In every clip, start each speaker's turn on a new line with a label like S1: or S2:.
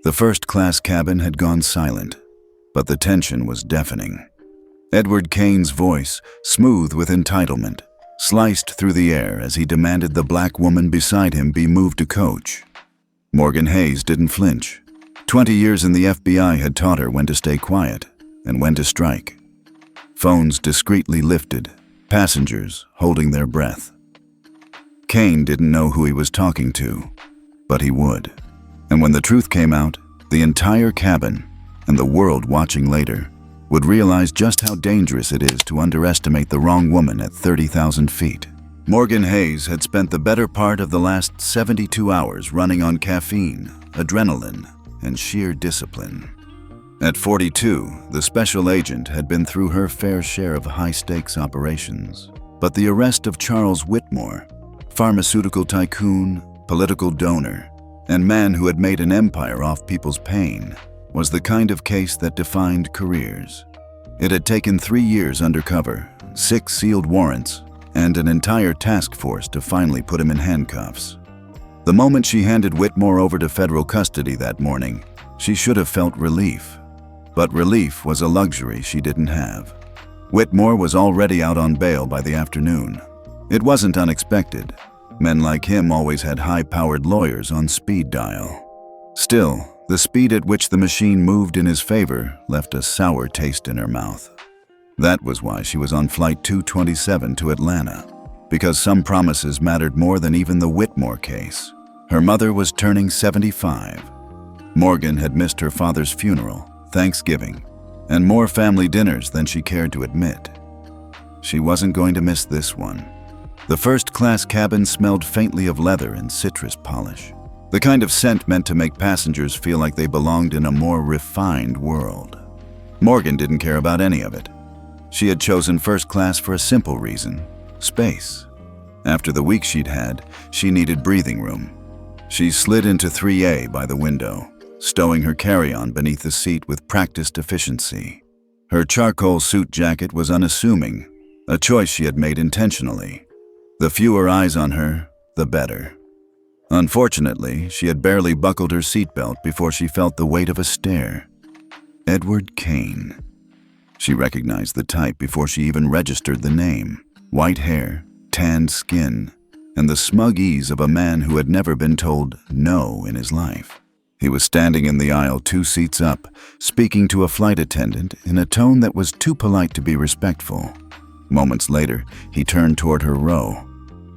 S1: The first-class cabin had gone silent, but the tension was deafening. Edward Kane's voice, smooth with entitlement, sliced through the air as he demanded the black woman beside him be moved to coach. Morgan Hayes didn't flinch. 20 years in the FBI had taught her when to stay quiet and when to strike. Phones discreetly lifted, passengers holding their breath. Kane didn't know who he was talking to, but he would. And when the truth came out, the entire cabin, and the world watching later, would realize just how dangerous it is to underestimate the wrong woman at 30,000 feet. Morgan Hayes had spent the better part of the last 72 hours running on caffeine, adrenaline, and sheer discipline. At 42, the special agent had been through her fair share of high-stakes operations. But the arrest of Charles Whitmore, pharmaceutical tycoon, political donor, and man who had made an empire off people's pain, was the kind of case that defined careers. It had taken 3 years undercover, 6 sealed warrants, and an entire task force to finally put him in handcuffs. The moment she handed Whitmore over to federal custody that morning, she should have felt relief. But relief was a luxury she didn't have. Whitmore was already out on bail by the afternoon. It wasn't unexpected. Men like him always had high-powered lawyers on speed dial. Still, the speed at which the machine moved in his favor left a sour taste in her mouth. That was why she was on Flight 227 to Atlanta, because some promises mattered more than even the Whitmore case. Her mother was turning 75. Morgan had missed her father's funeral, Thanksgiving, and more family dinners than she cared to admit. She wasn't going to miss this one. The first-class cabin smelled faintly of leather and citrus polish, the kind of scent meant to make passengers feel like they belonged in a more refined world. Morgan didn't care about any of it. She had chosen first class for a simple reason: space. After the week she'd had, she needed breathing room. She slid into 3A by the window, stowing her carry-on beneath the seat with practiced efficiency. Her charcoal suit jacket was unassuming, a choice she had made intentionally. The fewer eyes on her, the better. Unfortunately, she had barely buckled her seatbelt before she felt the weight of a stare. Edward Kane. She recognized the type before she even registered the name. White hair, tanned skin, and the smug ease of a man who had never been told no in his life. He was standing in the aisle 2 seats up, speaking to a flight attendant in a tone that was too polite to be respectful. Moments later, he turned toward her row.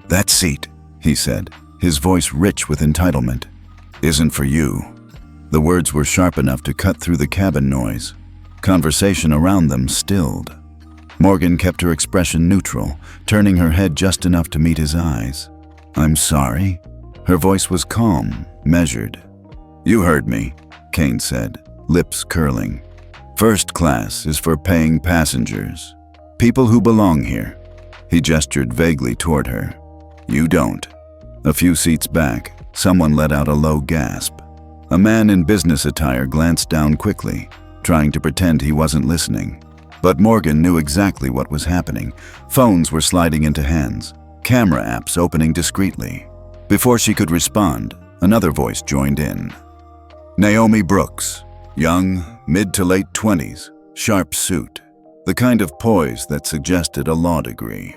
S1: "That seat," he said, his voice rich with entitlement, "isn't for you." The words were sharp enough to cut through the cabin noise. Conversation around them stilled. Morgan kept her expression neutral, turning her head just enough to meet his eyes. "I'm sorry." Her voice was calm, measured. "You heard me," Kane said, lips curling. "First class is for paying passengers. People who belong here." He gestured vaguely toward her. "You don't." A few seats back, someone let out a low gasp. A man in business attire glanced down quickly, trying to pretend he wasn't listening. But Morgan knew exactly what was happening. Phones were sliding into hands, camera apps opening discreetly. Before she could respond, another voice joined in. Naomi Brooks, young, mid to late 20s, sharp suit, the kind of poise that suggested a law degree.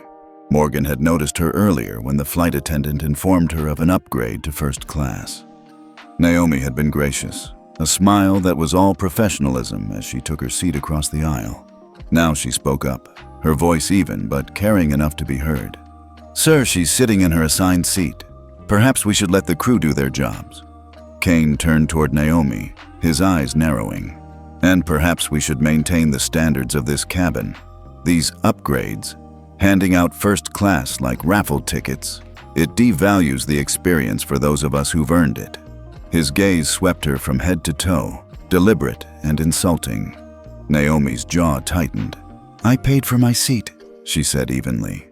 S1: Morgan had noticed her earlier when the flight attendant informed her of an upgrade to first class. Naomi had been gracious, a smile that was all professionalism as she took her seat across the aisle. Now she spoke up, her voice even but caring enough to be heard. "Sir, she's sitting in her assigned seat. Perhaps we should let the crew do their jobs." Kane turned toward Naomi, his eyes narrowing. "And perhaps we should maintain the standards of this cabin. These upgrades, handing out first class like raffle tickets, it devalues the experience for those of us who've earned it." His gaze swept her from head to toe, deliberate and insulting. Naomi's jaw tightened. "I paid for my seat," she said evenly.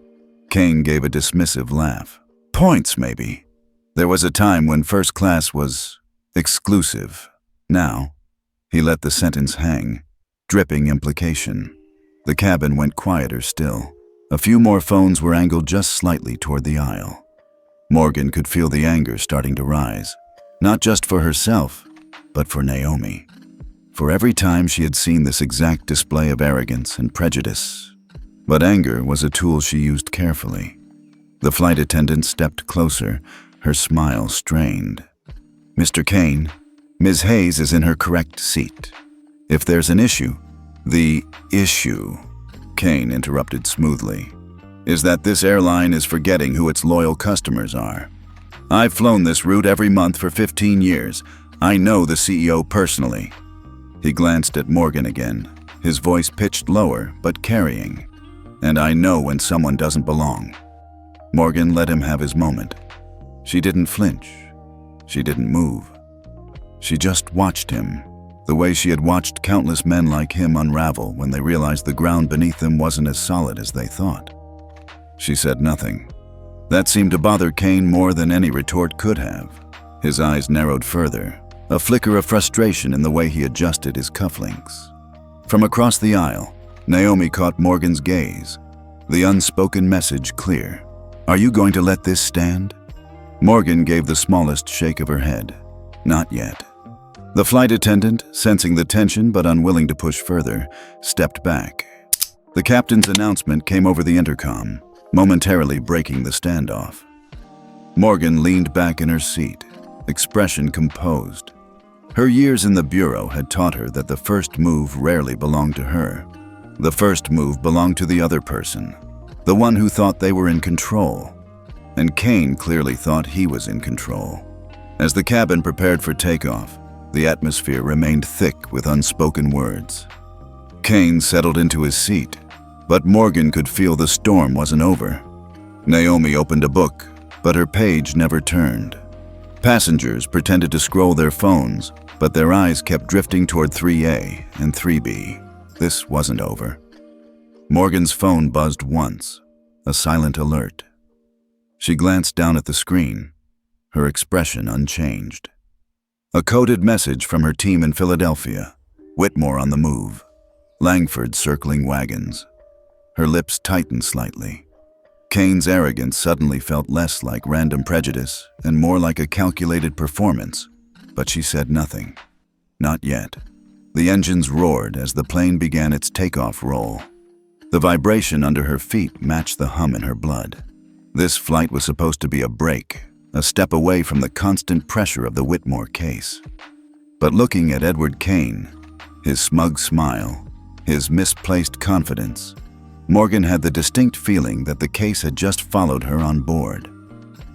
S1: Kane gave a dismissive laugh. "Points, maybe. There was a time when first class was exclusive. Now," he let the sentence hang, dripping implication. The cabin went quieter still. A few more phones were angled just slightly toward the aisle. Morgan could feel the anger starting to rise, not just for herself, but for Naomi. For every time she had seen this exact display of arrogance and prejudice. But anger was a tool she used carefully. The flight attendant stepped closer, her smile strained. "Mr. Kane, Ms. Hayes is in her correct seat. If there's an issue..." "The issue," Kane interrupted smoothly, "is that this airline is forgetting who its loyal customers are. I've flown this route every month for 15 years. I know the CEO personally." He glanced at Morgan again, his voice pitched lower but carrying. "And I know when someone doesn't belong." Morgan let him have his moment. She didn't flinch. She didn't move. She just watched him, the way she had watched countless men like him unravel when they realized the ground beneath them wasn't as solid as they thought. She said nothing. That seemed to bother Kane more than any retort could have. His eyes narrowed further, a flicker of frustration in the way he adjusted his cufflinks. From across the aisle, Naomi caught Morgan's gaze, the unspoken message clear. "Are you going to let this stand?" Morgan gave the smallest shake of her head. "Not yet." The flight attendant, sensing the tension but unwilling to push further, stepped back. The captain's announcement came over the intercom, momentarily breaking the standoff. Morgan leaned back in her seat, expression composed. Her years in the bureau had taught her that the first move rarely belonged to her. The first move belonged to the other person, the one who thought they were in control. And Kane clearly thought he was in control. As the cabin prepared for takeoff, the atmosphere remained thick with unspoken words. Kane settled into his seat, but Morgan could feel the storm wasn't over. Naomi opened a book, but her page never turned. Passengers pretended to scroll their phones, but their eyes kept drifting toward 3A and 3B. This wasn't over. Morgan's phone buzzed once, a silent alert. She glanced down at the screen, her expression unchanged. A coded message from her team in Philadelphia, Whitmore on the move, Langford circling wagons. Her lips tightened slightly. Kane's arrogance suddenly felt less like random prejudice and more like a calculated performance, but she said nothing. Not yet. The engines roared as the plane began its takeoff roll. The vibration under her feet matched the hum in her blood. This flight was supposed to be a break, a step away from the constant pressure of the Whitmore case. But looking at Edward Kane, his smug smile, his misplaced confidence, Morgan had the distinct feeling that the case had just followed her on board.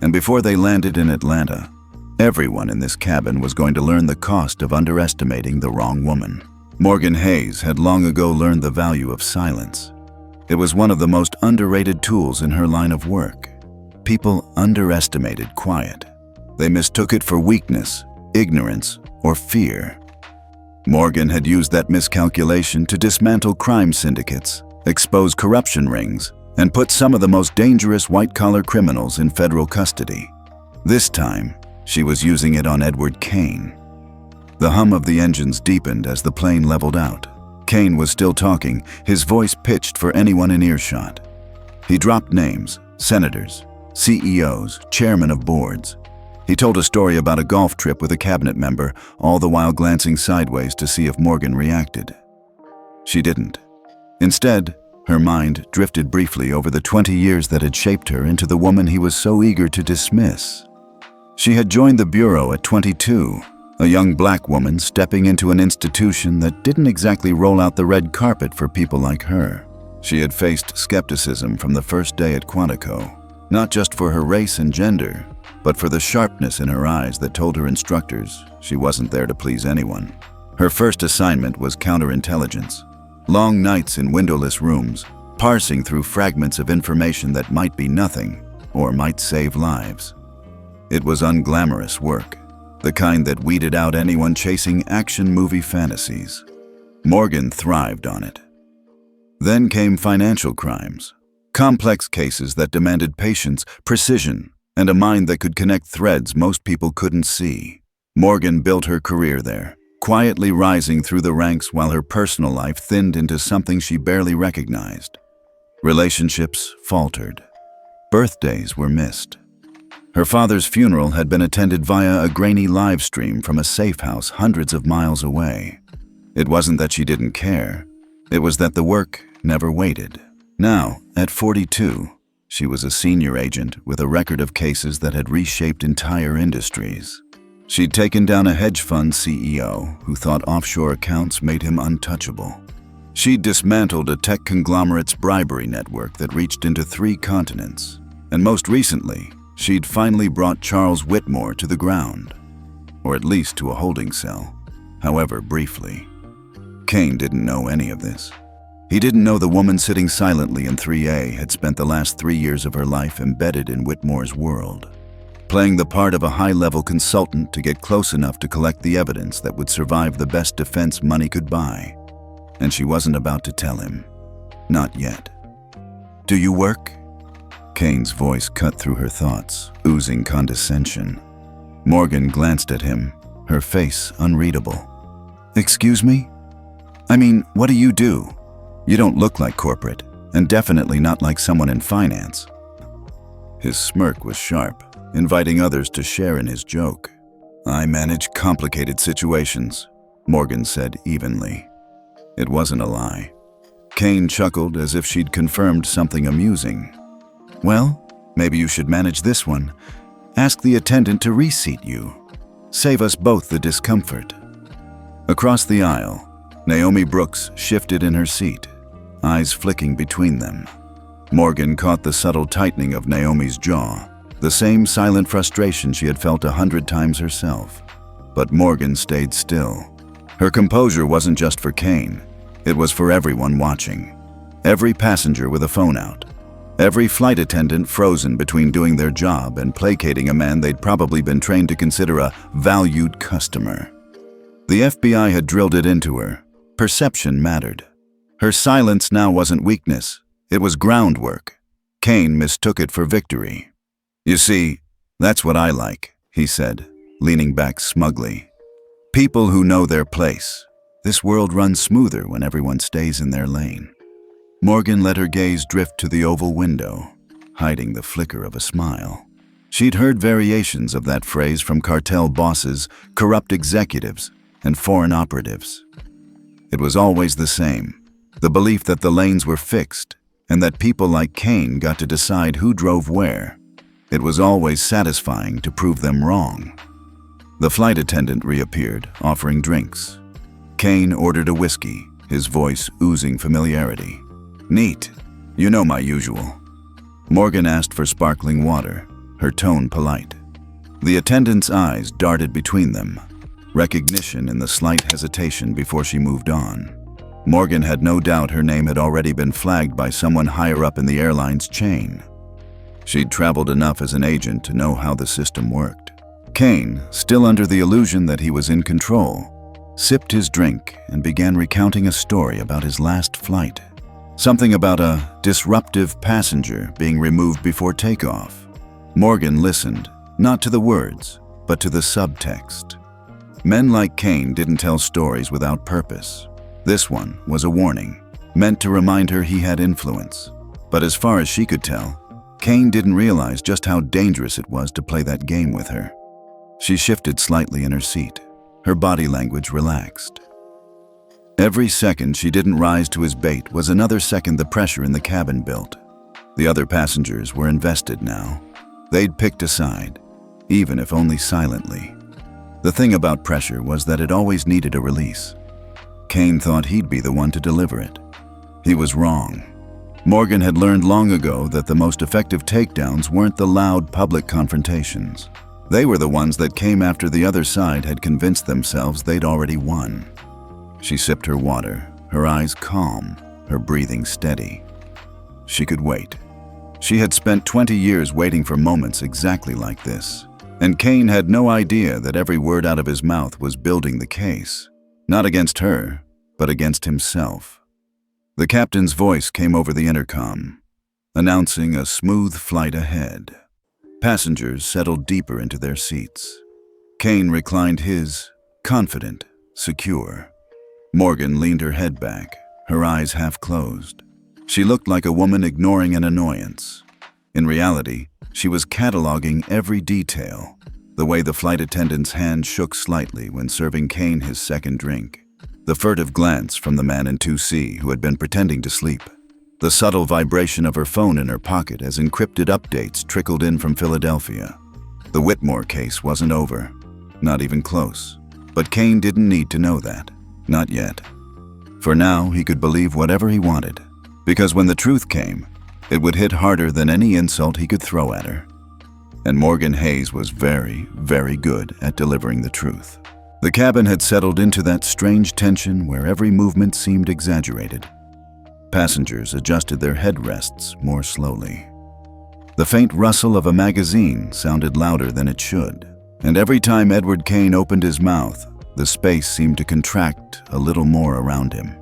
S1: And before they landed in Atlanta, everyone in this cabin was going to learn the cost of underestimating the wrong woman. Morgan Hayes had long ago learned the value of silence. It was one of the most underrated tools in her line of work. People underestimated quiet. They mistook it for weakness, ignorance, or fear. Morgan had used that miscalculation to dismantle crime syndicates, expose corruption rings, and put some of the most dangerous white-collar criminals in federal custody. This time, she was using it on Edward Kane. The hum of the engines deepened as the plane leveled out. Kane was still talking, his voice pitched for anyone in earshot. He dropped names, senators, CEOs, chairmen of boards. He told a story about a golf trip with a cabinet member, all the while glancing sideways to see if Morgan reacted. She didn't. Instead, her mind drifted briefly over the 20 years that had shaped her into the woman he was so eager to dismiss. She had joined the bureau at 22, a young black woman stepping into an institution that didn't exactly roll out the red carpet for people like her. She had faced skepticism from the first day at Quantico, not just for her race and gender, but for the sharpness in her eyes that told her instructors she wasn't there to please anyone. Her first assignment was counterintelligence. Long nights in windowless rooms, parsing through fragments of information that might be nothing or might save lives. It was unglamorous work, the kind that weeded out anyone chasing action movie fantasies. Morgan thrived on it. Then came financial crimes, complex cases that demanded patience, precision, and a mind that could connect threads most people couldn't see. Morgan built her career there, quietly rising through the ranks while her personal life thinned into something she barely recognized. Relationships faltered. Birthdays were missed. Her father's funeral had been attended via a grainy live stream from a safe house hundreds of miles away. It wasn't that she didn't care. It was that the work never waited. Now, at 42, she was a senior agent with a record of cases that had reshaped entire industries. She'd taken down a hedge fund CEO who thought offshore accounts made him untouchable. She'd dismantled a tech conglomerate's bribery network that reached into 3 continents. And most recently, she'd finally brought Charles Whitmore to the ground. Or at least to a holding cell, however briefly. Kane didn't know any of this. He didn't know the woman sitting silently in 3A had spent the last 3 years of her life embedded in Whitmore's world, playing the part of a high-level consultant to get close enough to collect the evidence that would survive the best defense money could buy. And she wasn't about to tell him. Not yet. "Do you work?" Kane's voice cut through her thoughts, oozing condescension. Morgan glanced at him, her face unreadable. "Excuse me? I mean, what do you do? You don't look like corporate, and definitely not like someone in finance." His smirk was sharp, inviting others to share in his joke. "I manage complicated situations," Morgan said evenly. It wasn't a lie. Kane chuckled as if she'd confirmed something amusing. "Well, maybe you should manage this one. Ask the attendant to reseat you. Save us both the discomfort." Across the aisle, Naomi Brooks shifted in her seat, eyes flicking between them. Morgan caught the subtle tightening of Naomi's jaw, the same silent frustration she had felt 100 times herself. But Morgan stayed still. Her composure wasn't just for Kane. It was for everyone watching. Every passenger with a phone out. Every flight attendant frozen between doing their job and placating a man they'd probably been trained to consider a valued customer. The FBI had drilled it into her. Perception mattered. Her silence now wasn't weakness. It was groundwork. Kane mistook it for victory. "You see, that's what I like," he said, leaning back smugly. "People who know their place. This world runs smoother when everyone stays in their lane." Morgan let her gaze drift to the oval window, hiding the flicker of a smile. She'd heard variations of that phrase from cartel bosses, corrupt executives, and foreign operatives. It was always the same, the belief that the lanes were fixed and that people like Kane got to decide who drove where. It was always satisfying to prove them wrong. The flight attendant reappeared, offering drinks. Kane ordered a whiskey, his voice oozing familiarity. "Neat. You know my usual." Morgan asked for sparkling water, her tone polite. The attendant's eyes darted between them, recognition in the slight hesitation before she moved on. Morgan had no doubt her name had already been flagged by someone higher up in the airline's chain. She'd traveled enough as an agent to know how the system worked. Kane, still under the illusion that he was in control, sipped his drink and began recounting a story about his last flight. Something about a disruptive passenger being removed before takeoff. Morgan listened, not to the words, but to the subtext. Men like Kane didn't tell stories without purpose. This one was a warning, meant to remind her he had influence. But as far as she could tell, Kane didn't realize just how dangerous it was to play that game with her. She shifted slightly in her seat, her body language relaxed. Every second she didn't rise to his bait was another second the pressure in the cabin built. The other passengers were invested now. They'd picked a side, even if only silently. The thing about pressure was that it always needed a release. Kane thought he'd be the one to deliver it. He was wrong. Morgan had learned long ago that the most effective takedowns weren't the loud public confrontations. They were the ones that came after the other side had convinced themselves they'd already won. She sipped her water, her eyes calm, her breathing steady. She could wait. She had spent 20 years waiting for moments exactly like this. And Kane had no idea that every word out of his mouth was building the case. Not against her, but against himself. The captain's voice came over the intercom, announcing a smooth flight ahead. Passengers settled deeper into their seats. Kane reclined his, confident, secure. Morgan leaned her head back, her eyes half closed. She looked like a woman ignoring an annoyance. In reality, she was cataloging every detail. The way the flight attendant's hand shook slightly when serving Kane his second drink. The furtive glance from the man in 2C who had been pretending to sleep. The subtle vibration of her phone in her pocket as encrypted updates trickled in from Philadelphia. The Whitmore case wasn't over. Not even close. But Kane didn't need to know that. Not yet. For now, he could believe whatever he wanted. Because when the truth came, it would hit harder than any insult he could throw at her. And Morgan Hayes was very, very good at delivering the truth. The cabin had settled into that strange tension where every movement seemed exaggerated. Passengers adjusted their headrests more slowly. The faint rustle of a magazine sounded louder than it should, and every time Edward Kane opened his mouth, the space seemed to contract a little more around him.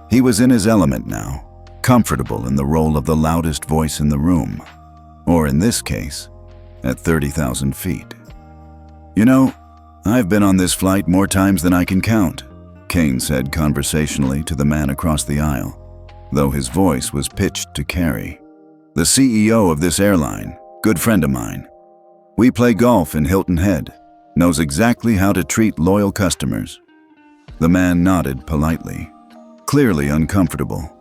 S1: He was in his element now, comfortable in the role of the loudest voice in the room, or in this case, at 30,000 feet. "You know, I've been on this flight more times than I can count," Kane said conversationally to the man across the aisle, though his voice was pitched to carry. "The CEO of this airline, good friend of mine. We play golf in Hilton Head, knows exactly how to treat loyal customers." The man nodded politely, clearly uncomfortable,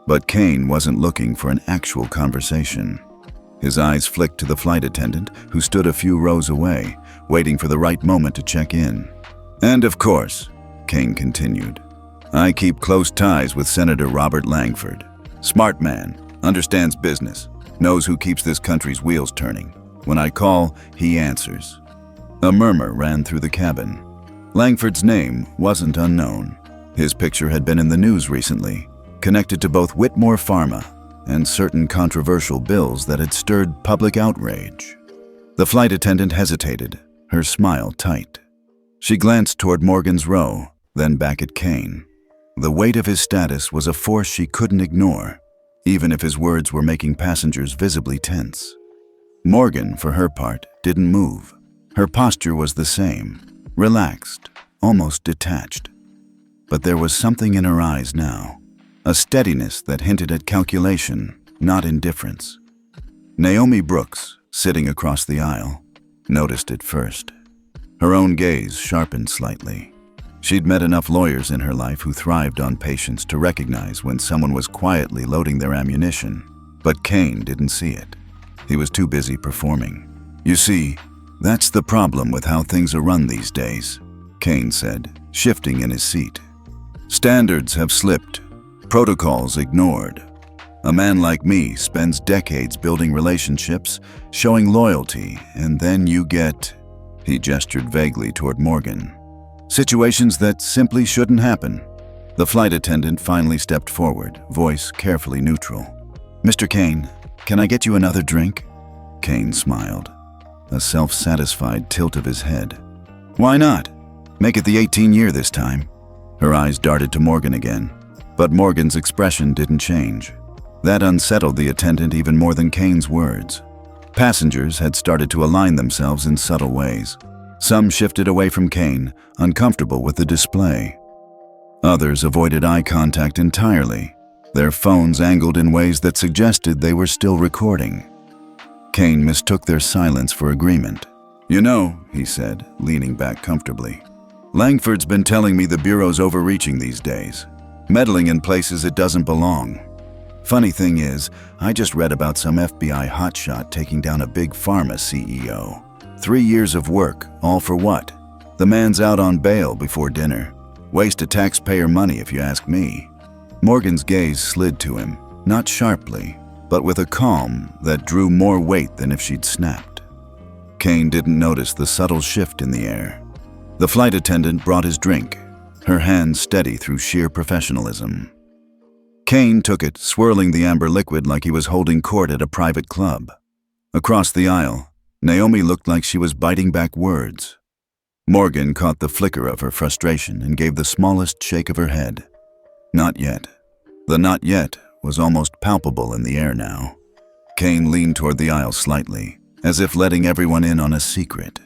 S1: but Kane wasn't looking for an actual conversation. His eyes flicked to the flight attendant, who stood a few rows away, waiting for the right moment to check in. "And of course," Kane continued, "I keep close ties with Senator Robert Langford. Smart man, understands business, knows who keeps this country's wheels turning. When I call, he answers." A murmur ran through the cabin. Langford's name wasn't unknown. His picture had been in the news recently, connected to both Whitmore Pharma and certain controversial bills that had stirred public outrage. The flight attendant hesitated, her smile tight. She glanced toward Morgan's row, then back at Kane. The weight of his status was a force she couldn't ignore, even if his words were making passengers visibly tense. Morgan, for her part, didn't move. Her posture was the same, relaxed, almost detached. But there was something in her eyes now, a steadiness that hinted at calculation, not indifference. Naomi Brooks, sitting across the aisle, noticed it first. Her own gaze sharpened slightly. She'd met enough lawyers in her life who thrived on patience to recognize when someone was quietly loading their ammunition, but Kane didn't see it. He was too busy performing. "You see, that's the problem with how things are run these days," Kane said, shifting in his seat. "Standards have slipped, protocols ignored. A man like me spends decades building relationships, showing loyalty, and then you get," he gestured vaguely toward Morgan, "situations that simply shouldn't happen." The flight attendant finally stepped forward, voice carefully neutral. "Mr. Kane, can I get you another drink?" Kane smiled, a self-satisfied tilt of his head. "Why not? Make it the 18-year this time." Her eyes darted to Morgan again, but Morgan's expression didn't change. That unsettled the attendant even more than Kane's words. Passengers had started to align themselves in subtle ways. Some shifted away from Kane, uncomfortable with the display. Others avoided eye contact entirely, their phones angled in ways that suggested they were still recording. Kane mistook their silence for agreement. "You know," he said, leaning back comfortably, "Langford's been telling me the Bureau's overreaching these days, meddling in places it doesn't belong. Funny thing is, I just read about some FBI hotshot taking down a big pharma CEO. 3 years of work, all for what? The man's out on bail before dinner. Waste of taxpayer money if you ask me." Morgan's gaze slid to him, not sharply, but with a calm that drew more weight than if she'd snapped. Kane didn't notice the subtle shift in the air. The flight attendant brought his drink, her hand steady through sheer professionalism. Kane took it, swirling the amber liquid like he was holding court at a private club. Across the aisle, Naomi looked like she was biting back words. Morgan caught the flicker of her frustration and gave the smallest shake of her head. Not yet. The not yet was almost palpable in the air now. Kane leaned toward the aisle slightly, as if letting everyone in on a secret.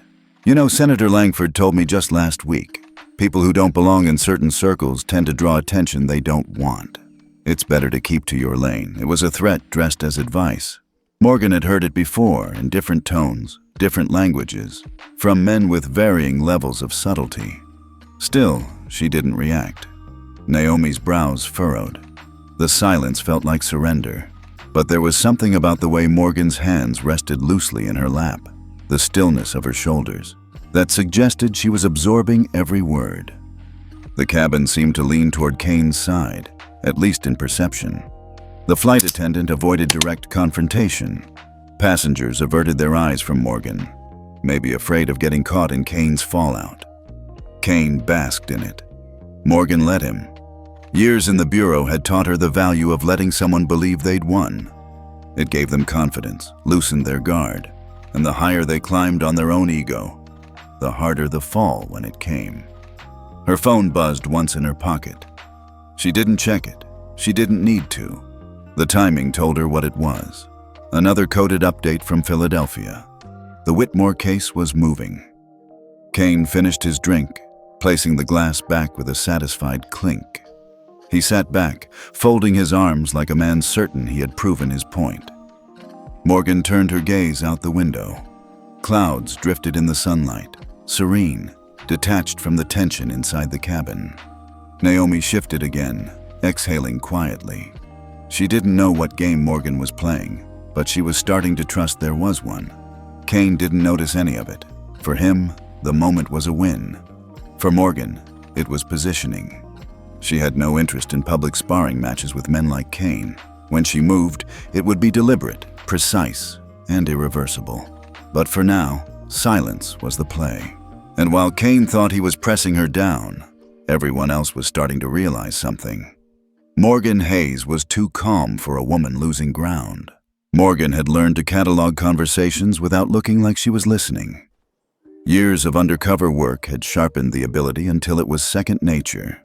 S1: "You know, Senator Langford told me just last week, people who don't belong in certain circles tend to draw attention they don't want. It's better to keep to your lane." It was a threat dressed as advice. Morgan had heard it before in different tones, different languages, from men with varying levels of subtlety. Still, she didn't react. Naomi's brows furrowed. The silence felt like surrender, but there was something about the way Morgan's hands rested loosely in her lap, the stillness of her shoulders, that suggested she was absorbing every word. The cabin seemed to lean toward Kane's side, at least in perception. The flight attendant avoided direct confrontation. Passengers averted their eyes from Morgan, maybe afraid of getting caught in Kane's fallout. Kane basked in it. Morgan let him. Years in the bureau had taught her the value of letting someone believe they'd won. It gave them confidence, loosened their guard, and the higher they climbed on their own ego, the harder the fall when it came. Her phone buzzed once in her pocket. She didn't check it. She didn't need to. The timing told her what it was. Another coded update from Philadelphia. The Whitmore case was moving. Kane finished his drink, placing the glass back with a satisfied clink. He sat back, folding his arms like a man certain he had proven his point. Morgan turned her gaze out the window. Clouds drifted in the sunlight, serene, detached from the tension inside the cabin. Naomi shifted again, exhaling quietly. She didn't know what game Morgan was playing, but she was starting to trust there was one. Kane didn't notice any of it. For him, the moment was a win. For Morgan, it was positioning. She had no interest in public sparring matches with men like Kane. When she moved, it would be deliberate, precise, and irreversible. But for now, silence was the play. And while Kane thought he was pressing her down, everyone else was starting to realize something. Morgan Hayes was too calm for a woman losing ground. Morgan had learned to catalog conversations without looking like she was listening. Years of undercover work had sharpened the ability until it was second nature.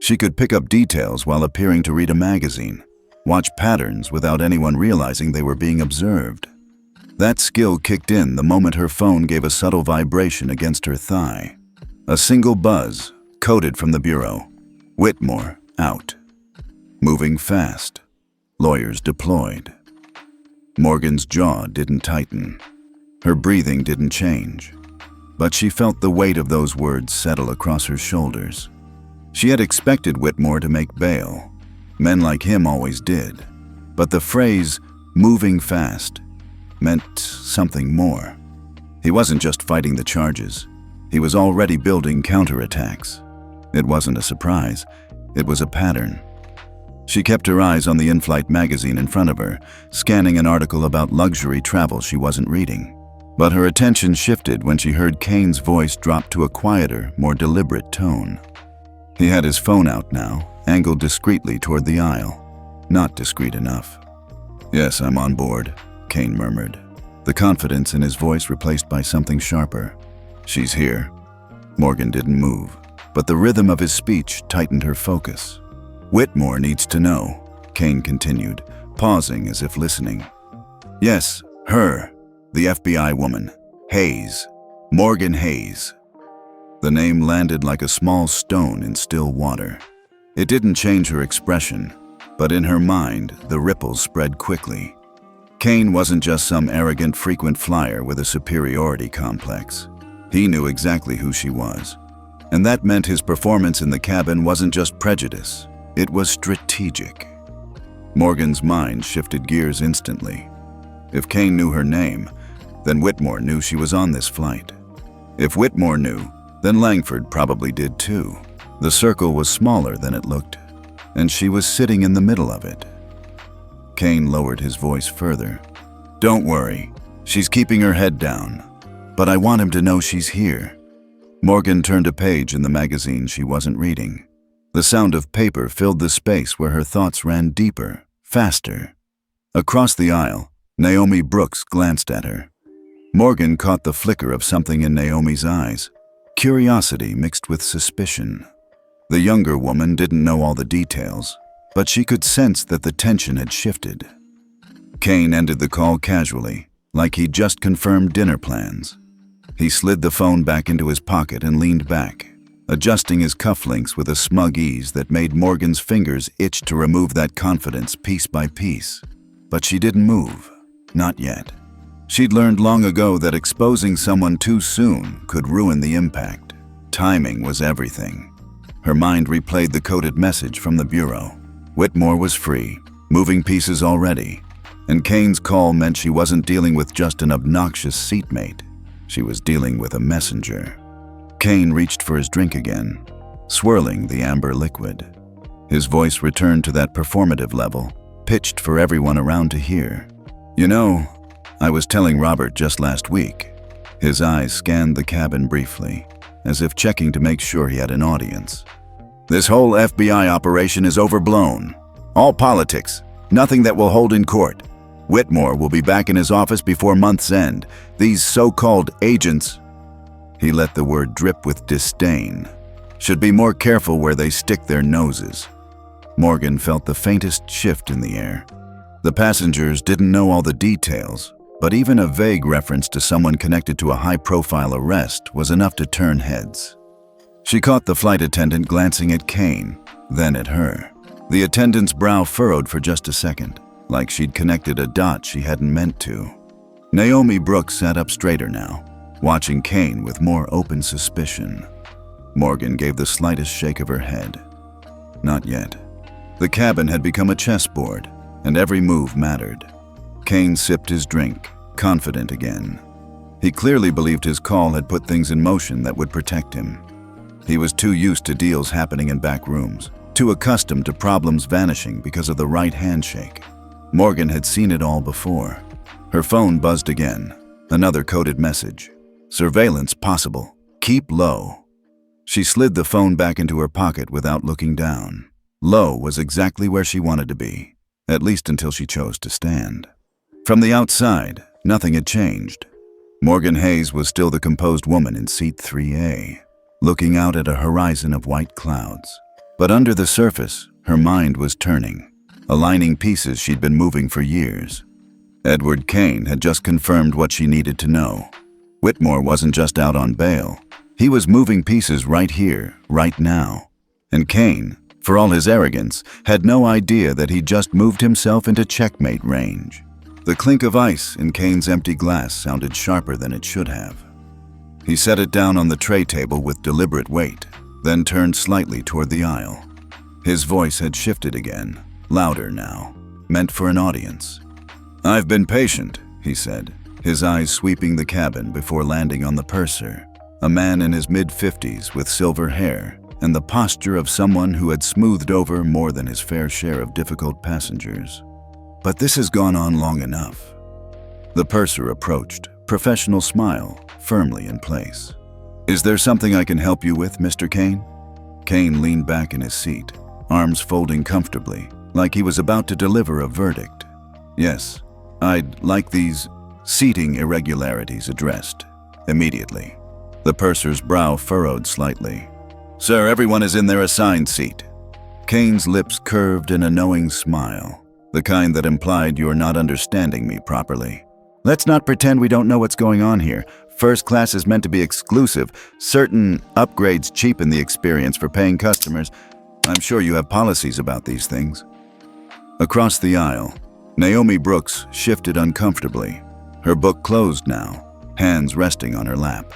S1: She could pick up details while appearing to read a magazine, watch patterns without anyone realizing they were being observed. That skill kicked in the moment her phone gave a subtle vibration against her thigh. A single buzz, coded from the bureau. Whitmore, out. Moving fast. Lawyers deployed. Morgan's jaw didn't tighten. Her breathing didn't change. But she felt the weight of those words settle across her shoulders. She had expected Whitmore to make bail. Men like him always did. But the phrase, moving fast, meant something more. He wasn't just fighting the charges. He was already building counterattacks. It wasn't a surprise. It was a pattern. She kept her eyes on the in-flight magazine in front of her, scanning an article about luxury travel she wasn't reading. But her attention shifted when she heard Kane's voice drop to a quieter, more deliberate tone. He had his phone out now, angled discreetly toward the aisle. Not discreet enough. "Yes, I'm on board," Kane murmured, the confidence in his voice replaced by something sharper. "She's here." Morgan didn't move, but the rhythm of his speech tightened her focus. "Whitmore needs to know," Kane continued, pausing as if listening. "Yes, her, the FBI woman, Hayes, Morgan Hayes." The name landed like a small stone in still water. It didn't change her expression, but in her mind, the ripples spread quickly. Kane wasn't just some arrogant frequent flyer with a superiority complex. He knew exactly who she was. And that meant his performance in the cabin wasn't just prejudice, it was strategic. Morgan's mind shifted gears instantly. If Kane knew her name, then Whitmore knew she was on this flight. If Whitmore knew, then Langford probably did too. The circle was smaller than it looked, and she was sitting in the middle of it. Kane lowered his voice further. "Don't worry, she's keeping her head down, but I want him to know she's here." Morgan turned a page in the magazine she wasn't reading. The sound of paper filled the space where her thoughts ran deeper, faster. Across the aisle, Naomi Brooks glanced at her. Morgan caught the flicker of something in Naomi's eyes, curiosity mixed with suspicion. The younger woman didn't know all the details, but she could sense that the tension had shifted. Kane ended the call casually, like he'd just confirmed dinner plans. He slid the phone back into his pocket and leaned back, adjusting his cufflinks with a smug ease that made Morgan's fingers itch to remove that confidence piece by piece. But she didn't move. Not yet. She'd learned long ago that exposing someone too soon could ruin the impact. Timing was everything. Her mind replayed the coded message from the bureau. Whitmore was free, moving pieces already, and Kane's call meant she wasn't dealing with just an obnoxious seatmate. She was dealing with a messenger. Kane reached for his drink again, swirling the amber liquid. His voice returned to that performative level, pitched for everyone around to hear. "You know, I was telling Robert just last week." His eyes scanned the cabin briefly, as if checking to make sure he had an audience. "This whole FBI operation is overblown. All politics, nothing that will hold in court. Whitmore will be back in his office before month's end. These so-called agents," he let the word drip with disdain, "should be more careful where they stick their noses." Morgan felt the faintest shift in the air. The passengers didn't know all the details, but even a vague reference to someone connected to a high-profile arrest was enough to turn heads. She caught the flight attendant glancing at Kane, then at her. The attendant's brow furrowed for just a second, like she'd connected a dot she hadn't meant to. Naomi Brooks sat up straighter now, watching Kane with more open suspicion. Morgan gave the slightest shake of her head. Not yet. The cabin had become a chessboard, and every move mattered. Kane sipped his drink, confident again. He clearly believed his call had put things in motion that would protect him. He was too used to deals happening in back rooms, too accustomed to problems vanishing because of the right handshake. Morgan had seen it all before. Her phone buzzed again. Another coded message. "Surveillance possible. Keep low." She slid the phone back into her pocket without looking down. Low was exactly where she wanted to be, at least until she chose to stand. From the outside, nothing had changed. Morgan Hayes was still the composed woman in seat 3A, looking out at a horizon of white clouds. But under the surface, her mind was turning, aligning pieces she'd been moving for years. Edward Kane had just confirmed what she needed to know. Whitmore wasn't just out on bail. He was moving pieces right here, right now. And Kane, for all his arrogance, had no idea that he'd just moved himself into checkmate range. The clink of ice in Kane's empty glass sounded sharper than it should have. He set it down on the tray table with deliberate weight, then turned slightly toward the aisle. His voice had shifted again, louder now, meant for an audience. "I've been patient," he said, his eyes sweeping the cabin before landing on the purser, a man in his mid-50s with silver hair and the posture of someone who had smoothed over more than his fair share of difficult passengers. "But this has gone on long enough." The purser approached, professional smile firmly in place. "Is there something I can help you with, Mr. Kane?" Kane leaned back in his seat, arms folding comfortably, like he was about to deliver a verdict. "Yes, I'd like these seating irregularities addressed immediately." The purser's brow furrowed slightly. "Sir, everyone is in their assigned seat." Kane's lips curved in a knowing smile, the kind that implied you're not understanding me properly. "Let's not pretend we don't know what's going on here. First class is meant to be exclusive. Certain upgrades cheapen the experience for paying customers. I'm sure you have policies about these things." Across the aisle, Naomi Brooks shifted uncomfortably, her book closed now, hands resting on her lap.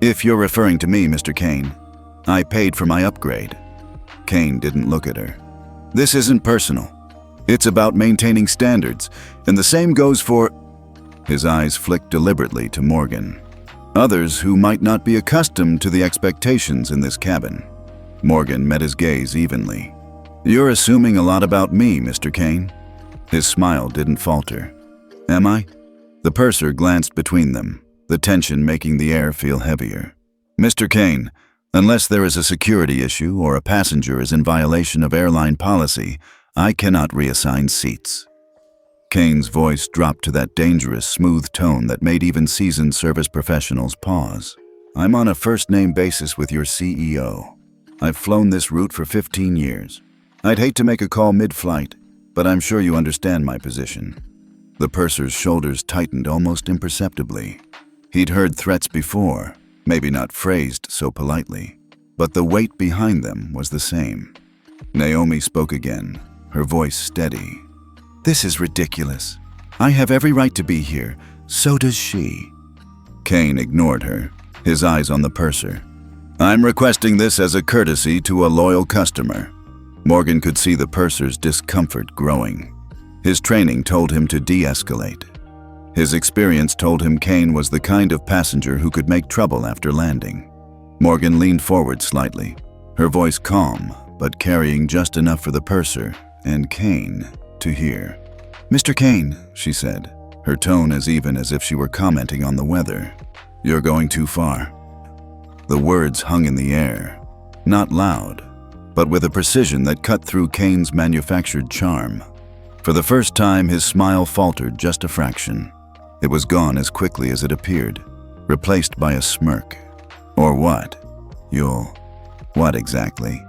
S1: "If you're referring to me, Mr. Kane, I paid for my upgrade." Kane didn't look at her. "This isn't personal. It's about maintaining standards, and the same goes for—" His eyes flicked deliberately to Morgan. "Others who might not be accustomed to the expectations in this cabin." Morgan met his gaze evenly. "You're assuming a lot about me, Mr. Kane." His smile didn't falter. "Am I?" The purser glanced between them, the tension making the air feel heavier. "Mr. Kane, unless there is a security issue or a passenger is in violation of airline policy, I cannot reassign seats." Kane's voice dropped to that dangerous, smooth tone that made even seasoned service professionals pause. "I'm on a first-name basis with your CEO. I've flown this route for 15 years. I'd hate to make a call mid-flight, but I'm sure you understand my position." The purser's shoulders tightened almost imperceptibly. He'd heard threats before, maybe not phrased so politely, but the weight behind them was the same. Naomi spoke again, her voice steady. "This is ridiculous. I have every right to be here. So does she. Kane ignored her, his eyes on the purser. I'm requesting this as a courtesy to a loyal customer. Morgan could see the purser's discomfort growing. His training told him to de-escalate. His experience told him Kane was the kind of passenger who could make trouble after landing. Morgan leaned forward slightly, her voice calm, but carrying just enough for the purser and Kane to hear. Mr. Kane, she said, her tone as even as if she were commenting on the weather. You're going too far. The words hung in the air, not loud, but with a precision that cut through Kane's manufactured charm. For the first time, his smile faltered just a fraction. It was gone as quickly as it appeared, replaced by a smirk. Or what? What exactly?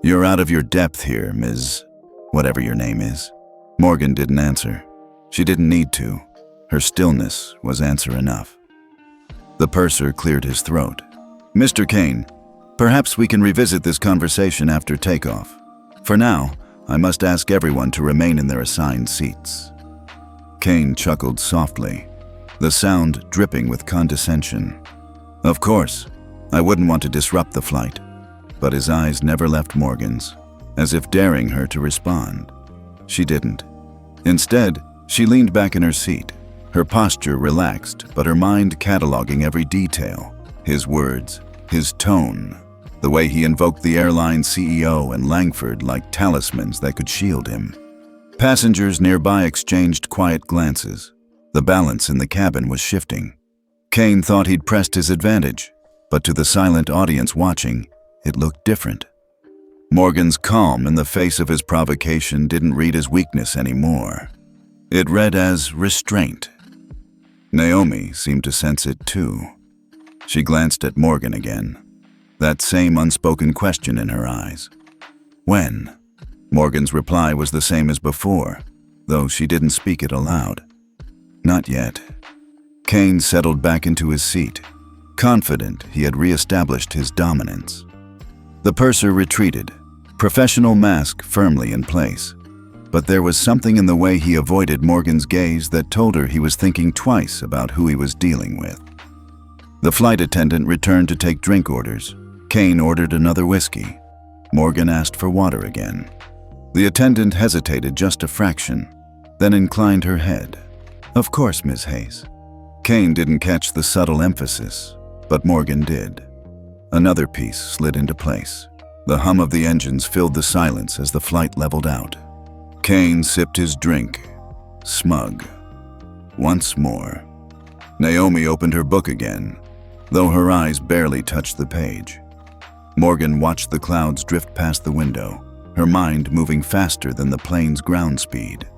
S1: You're out of your depth here, Ms. Whatever your name is. Morgan didn't answer. She didn't need to. Her stillness was answer enough. The purser cleared his throat. Mr. Kane, perhaps we can revisit this conversation after takeoff. For now, I must ask everyone to remain in their assigned seats. Kane chuckled softly, the sound dripping with condescension. Of course, I wouldn't want to disrupt the flight, but his eyes never left Morgan's, as if daring her to respond. She didn't. Instead, she leaned back in her seat, her posture relaxed, but her mind cataloging every detail, his words, his tone, the way he invoked the airline CEO and Langford like talismans that could shield him. Passengers nearby exchanged quiet glances. The balance in the cabin was shifting. Kane thought he'd pressed his advantage, but to the silent audience watching, it looked different. Morgan's calm in the face of his provocation didn't read as weakness anymore. It read as restraint. Naomi seemed to sense it too. She glanced at Morgan again, that same unspoken question in her eyes. When? Morgan's reply was the same as before, though she didn't speak it aloud. Not yet. Kane settled back into his seat, confident he had reestablished his dominance. The purser retreated, professional mask firmly in place, but there was something in the way he avoided Morgan's gaze that told her he was thinking twice about who he was dealing with. The flight attendant returned to take drink orders. Kane ordered another whiskey. Morgan asked for water again. The attendant hesitated just a fraction, then inclined her head. Of course, Ms. Hayes. Kane didn't catch the subtle emphasis, but Morgan did. Another piece slid into place. The hum of the engines filled the silence as the flight leveled out. Kane sipped his drink, smug. Once more. Naomi opened her book again, though her eyes barely touched the page. Morgan watched the clouds drift past the window, her mind moving faster than the plane's ground speed.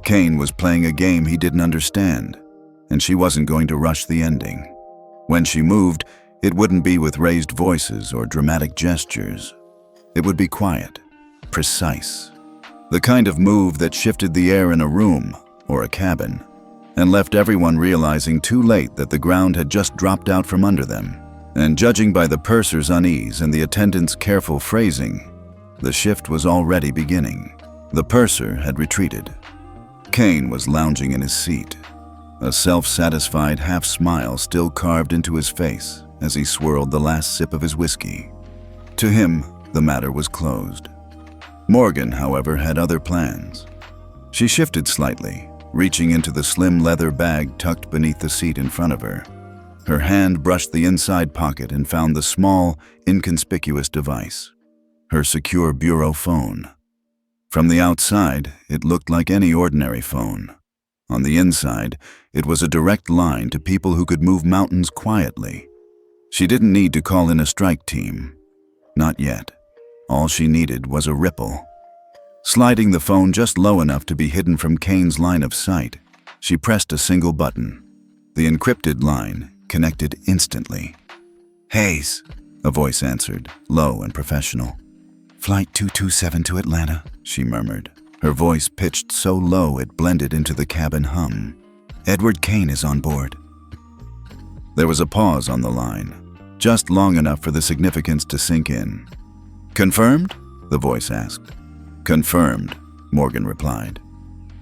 S1: Kane was playing a game he didn't understand, and she wasn't going to rush the ending. When she moved, it wouldn't be with raised voices or dramatic gestures. It would be quiet, precise. The kind of move that shifted the air in a room or a cabin and left everyone realizing too late that the ground had just dropped out from under them. And judging by the purser's unease and the attendant's careful phrasing, the shift was already beginning. The purser had retreated. Kane was lounging in his seat, a self-satisfied half-smile still carved into his face as he swirled the last sip of his whiskey. To him, the matter was closed. Morgan, however, had other plans. She shifted slightly, reaching into the slim leather bag tucked beneath the seat in front of her. Her hand brushed the inside pocket and found the small, inconspicuous device, her secure bureau phone. From the outside, it looked like any ordinary phone. On the inside, it was a direct line to people who could move mountains quietly. She didn't need to call in a strike team. Not yet. All she needed was a ripple. Sliding the phone just low enough to be hidden from Kane's line of sight, she pressed a single button. The encrypted line connected instantly. Hayes, a voice answered, low and professional. Flight 227 to Atlanta, she murmured, her voice pitched so low it blended into the cabin hum. Edward Kane is on board. There was a pause on the line, just long enough for the significance to sink in. Confirmed? The voice asked. Confirmed, Morgan replied.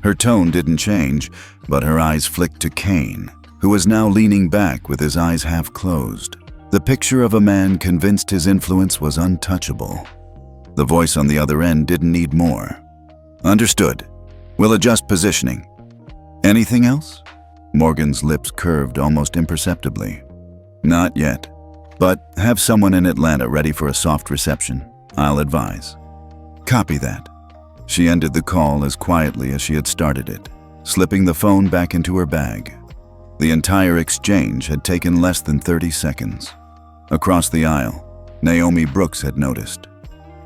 S1: Her tone didn't change, but her eyes flicked to Kane, who was now leaning back with his eyes half closed. The picture of a man convinced his influence was untouchable. The voice on the other end didn't need more. "Understood. We'll adjust positioning. Anything else?" Morgan's lips curved almost imperceptibly. "Not yet, but have someone in Atlanta ready for a soft reception. I'll advise." "Copy that." She ended the call as quietly as she had started it, slipping the phone back into her bag. The entire exchange had taken less than 30 seconds. Across the aisle, Naomi Brooks had noticed.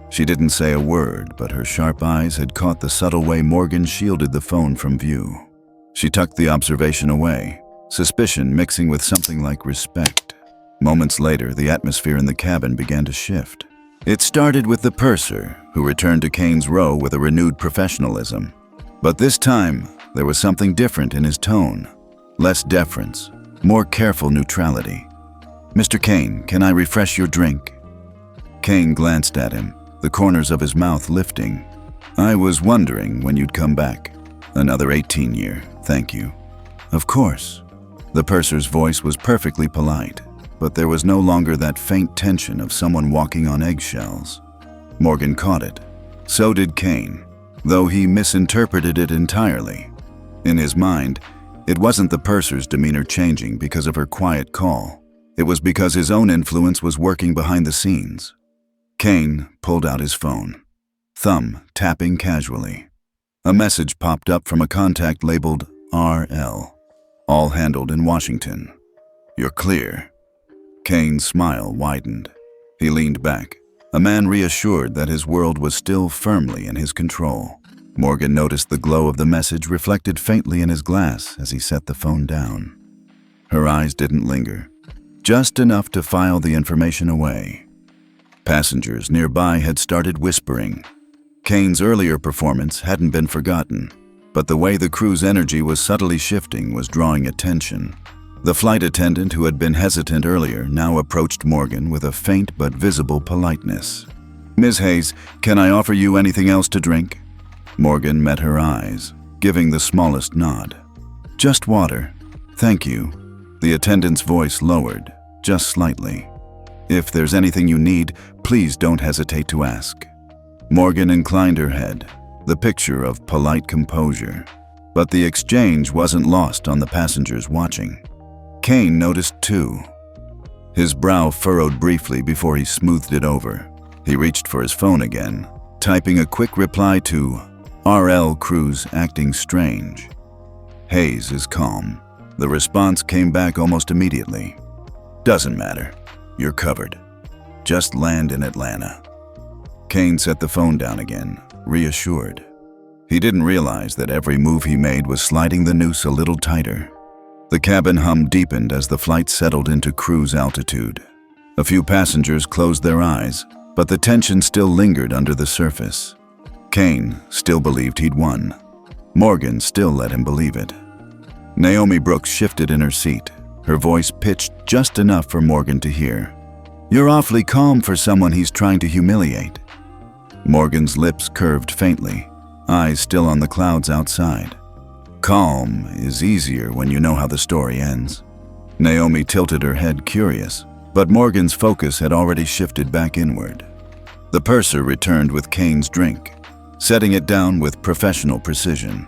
S1: She didn't say a word, but her sharp eyes had caught the subtle way Morgan shielded the phone from view. She tucked the observation away, suspicion mixing with something like respect. Moments later, the atmosphere in the cabin began to shift. It started with the purser, who returned to Kane's row with a renewed professionalism. But this time, there was something different in his tone. Less deference, more careful neutrality. "Mr. Kane, can I refresh your drink?" Kane glanced at him, the corners of his mouth lifting. "I was wondering when you'd come back. Another 18-year, thank you." "Of course." The purser's voice was perfectly polite, but there was no longer that faint tension of someone walking on eggshells. Morgan caught it. So did Kane, though he misinterpreted it entirely. In his mind, it wasn't the purser's demeanor changing because of her quiet call. It was because his own influence was working behind the scenes. Kane pulled out his phone, thumb tapping casually. A message popped up from a contact labeled RL, all handled in Washington. "You're clear." Kane's smile widened. He leaned back, a man reassured that his world was still firmly in his control. Morgan noticed the glow of the message reflected faintly in his glass as he set the phone down. Her eyes didn't linger, just enough to file the information away. Passengers nearby had started whispering. Kane's earlier performance hadn't been forgotten, but the way the crew's energy was subtly shifting was drawing attention. The flight attendant who had been hesitant earlier now approached Morgan with a faint but visible politeness. "Ms. Hayes, can I offer you anything else to drink?" Morgan met her eyes, giving the smallest nod. "Just water. Thank you." The attendant's voice lowered, just slightly. "If there's anything you need, please don't hesitate to ask." Morgan inclined her head, the picture of polite composure. But the exchange wasn't lost on the passengers watching. Kane noticed too. His brow furrowed briefly before he smoothed it over. He reached for his phone again, typing a quick reply to RL crews acting strange. Hayes is calm. The response came back almost immediately. "Doesn't matter. You're covered. Just land in Atlanta." Kane set the phone down again, reassured. He didn't realize that every move he made was sliding the noose a little tighter. The cabin hum deepened as the flight settled into cruise altitude. A few passengers closed their eyes, but the tension still lingered under the surface. Kane still believed he'd won. Morgan still let him believe it. Naomi Brooks shifted in her seat, her voice pitched just enough for Morgan to hear. "You're awfully calm for someone he's trying to humiliate." Morgan's lips curved faintly, eyes still on the clouds outside. "Calm is easier when you know how the story ends." Naomi tilted her head, curious, but Morgan's focus had already shifted back inward. The purser returned with Kane's drink, setting it down with professional precision.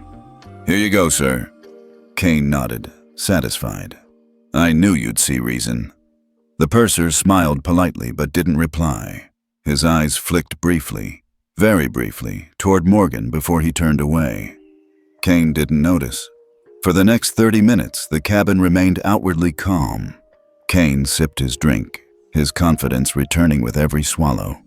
S1: "Here you go, sir." Kane nodded, satisfied. "I knew you'd see reason." The purser smiled politely but didn't reply. His eyes flicked briefly, very briefly, toward Morgan before he turned away. Kane didn't notice. For the next 30 minutes, the cabin remained outwardly calm. Kane sipped his drink, his confidence returning with every swallow.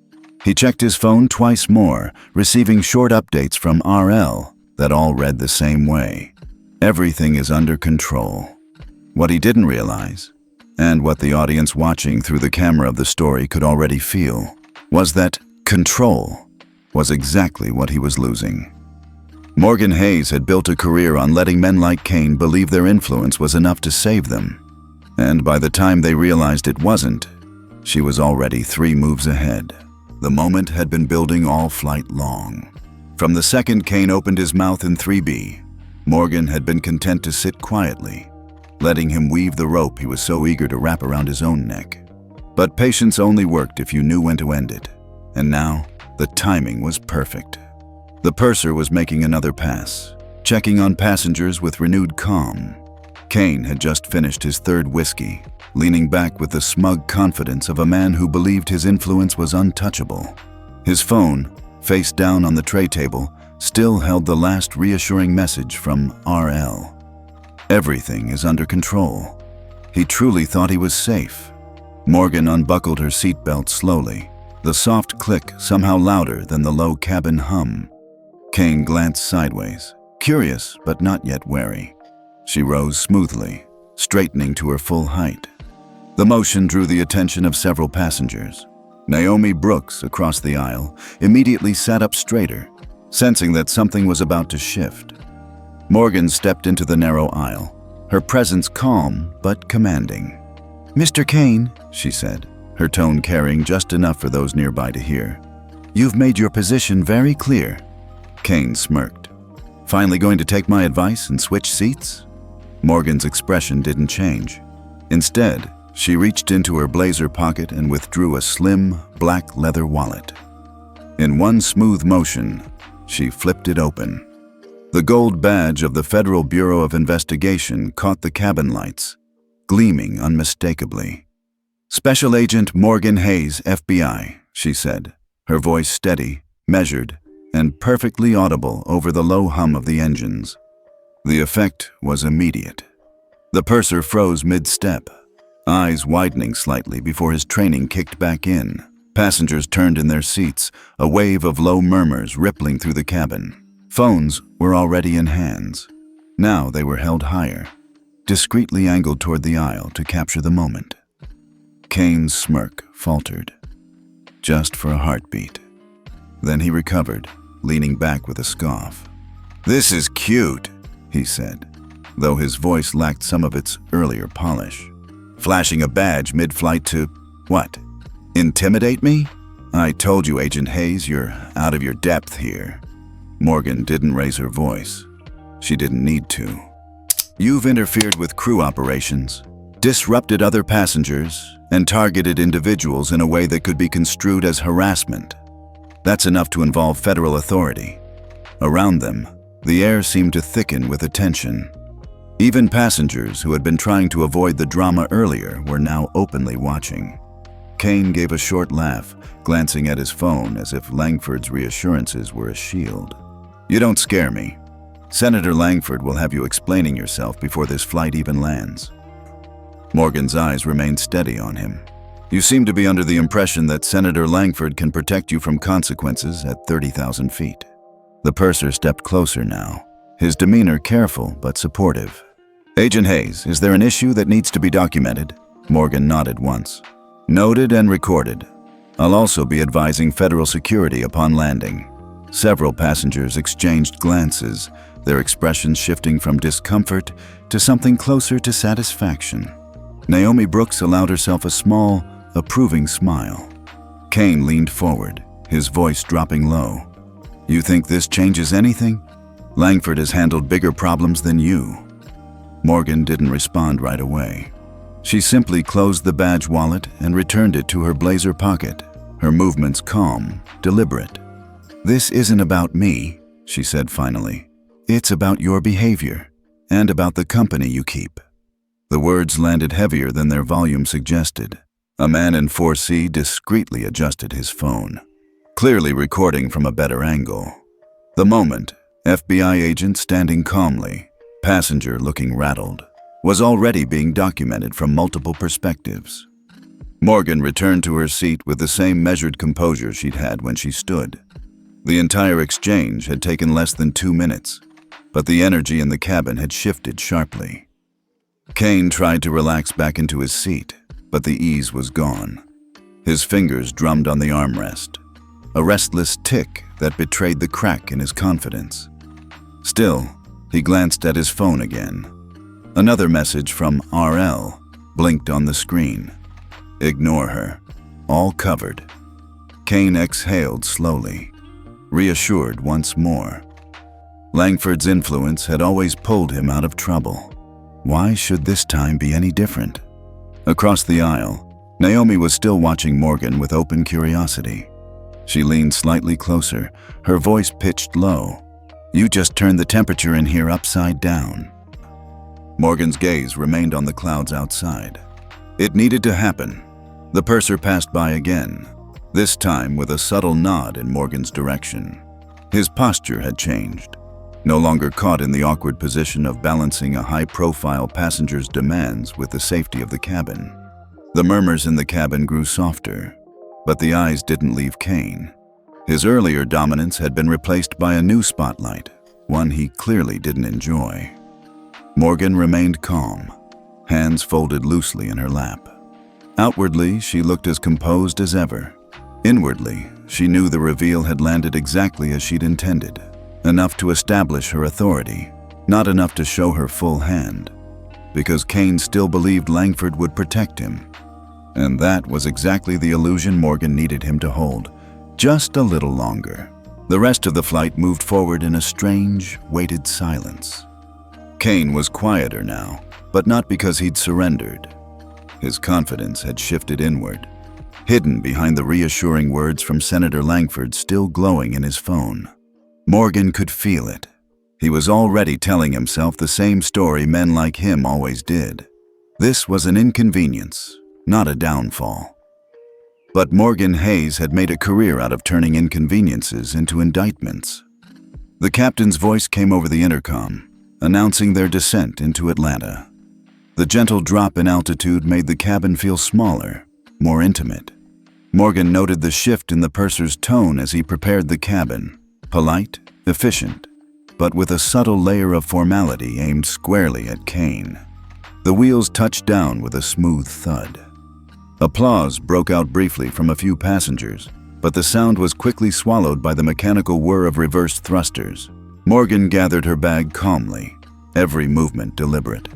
S1: He checked his phone twice more, receiving short updates from RL that all read the same way. Everything is under control. What he didn't realize, and what the audience watching through the camera of the story could already feel, was that control was exactly what he was losing. Morgan Hayes had built a career on letting men like Kane believe their influence was enough to save them. And by the time they realized it wasn't, she was already 3 moves ahead. The moment had been building all flight long. From the second Kane opened his mouth in 3B, Morgan had been content to sit quietly, letting him weave the rope he was so eager to wrap around his own neck. But patience only worked if you knew when to end it, and now the timing was perfect. The purser was making another pass, checking on passengers with renewed calm. Kane had just finished his third whiskey, leaning back with the smug confidence of a man who believed his influence was untouchable. His phone, face down on the tray table, still held the last reassuring message from RL. Everything is under control. He truly thought he was safe. Morgan unbuckled her seatbelt slowly, the soft click somehow louder than the low cabin hum. Kane glanced sideways, curious but not yet wary. She rose smoothly, straightening to her full height. The motion drew the attention of several passengers. Naomi Brooks, across the aisle, immediately sat up straighter, sensing that something was about to shift. Morgan stepped into the narrow aisle, her presence calm but commanding. "Mr. Kane," she said, her tone carrying just enough for those nearby to hear. "You've made your position very clear." Kane smirked. "Finally going to take my advice and switch seats?" Morgan's expression didn't change. Instead, she reached into her blazer pocket and withdrew a slim, black leather wallet. In one smooth motion, she flipped it open. The gold badge of the Federal Bureau of Investigation caught the cabin lights, gleaming unmistakably. "Special Agent Morgan Hayes, FBI," she said, her voice steady, measured, and perfectly audible over the low hum of the engines. The effect was immediate. The purser froze mid-step, eyes widening slightly before his training kicked back in. Passengers turned in their seats, a wave of low murmurs rippling through the cabin. Phones were already in hands. Now they were held higher, discreetly angled toward the aisle to capture the moment. Kane's smirk faltered, just for a heartbeat. Then he recovered, leaning back with a scoff. "This is cute," he said, though his voice lacked some of its earlier polish. "Flashing a badge mid-flight to, what, intimidate me? I told you, Agent Hayes, you're out of your depth here." Morgan didn't raise her voice. She didn't need to. "You've interfered with crew operations, disrupted other passengers, and targeted individuals in a way that could be construed as harassment. That's enough to involve federal authority." Around them, the air seemed to thicken with attention. Even passengers who had been trying to avoid the drama earlier were now openly watching. Kane gave a short laugh, glancing at his phone as if Langford's reassurances were a shield. "You don't scare me. Senator Langford will have you explaining yourself before this flight even lands." Morgan's eyes remained steady on him. "You seem to be under the impression that Senator Langford can protect you from consequences at 30,000 feet. The purser stepped closer now, his demeanor careful but supportive. "Agent Hayes, is there an issue that needs to be documented?" Morgan nodded once. "Noted and recorded. I'll also be advising federal security upon landing." Several passengers exchanged glances, their expressions shifting from discomfort to something closer to satisfaction. Naomi Brooks allowed herself a small, approving smile. Kane leaned forward, his voice dropping low. "You think this changes anything? Langford has handled bigger problems than you." Morgan didn't respond right away. She simply closed the badge wallet and returned it to her blazer pocket, her movements calm, deliberate. "This isn't about me," she said finally. "It's about your behavior, and about the company you keep." The words landed heavier than their volume suggested. A man in 4C discreetly adjusted his phone, clearly recording from a better angle. The moment, FBI agent standing calmly, passenger looking rattled, was already being documented from multiple perspectives. Morgan returned to her seat with the same measured composure she'd had when she stood. The entire exchange had taken less than 2 minutes, but the energy in the cabin had shifted sharply. Kane tried to relax back into his seat, but the ease was gone. His fingers drummed on the armrest, a restless tick that betrayed the crack in his confidence. Still, he glanced at his phone again. Another message from RL blinked on the screen. "Ignore her. All covered." Kane exhaled slowly, reassured once more. Langford's influence had always pulled him out of trouble. Why should this time be any different? Across the aisle, Naomi was still watching Morgan with open curiosity. She leaned slightly closer, her voice pitched low. "You just turned the temperature in here upside down." Morgan's gaze remained on the clouds outside. It needed to happen. The purser passed by again, this time with a subtle nod in Morgan's direction. His posture had changed, no longer caught in the awkward position of balancing a high-profile passenger's demands with the safety of the cabin. The murmurs in the cabin grew softer, but the eyes didn't leave Kane. His earlier dominance had been replaced by a new spotlight, one he clearly didn't enjoy. Morgan remained calm, hands folded loosely in her lap. Outwardly, she looked as composed as ever. Inwardly, she knew the reveal had landed exactly as she'd intended, enough to establish her authority, not enough to show her full hand, because Kane still believed Langford would protect him. And that was exactly the illusion Morgan needed him to hold, just a little longer. The rest of the flight moved forward in a strange, weighted silence. Kane was quieter now, but not because he'd surrendered. His confidence had shifted inward, hidden behind the reassuring words from Senator Langford still glowing in his phone. Morgan could feel it. He was already telling himself the same story men like him always did. This was an inconvenience, not a downfall. But Morgan Hayes had made a career out of turning inconveniences into indictments. The captain's voice came over the intercom, announcing their descent into Atlanta. The gentle drop in altitude made the cabin feel smaller, more intimate. Morgan noted the shift in the purser's tone as he prepared the cabin, polite, efficient, but with a subtle layer of formality aimed squarely at Kane. The wheels touched down with a smooth thud. Applause broke out briefly from a few passengers, but the sound was quickly swallowed by the mechanical whir of reversed thrusters. Morgan gathered her bag calmly, every movement deliberate.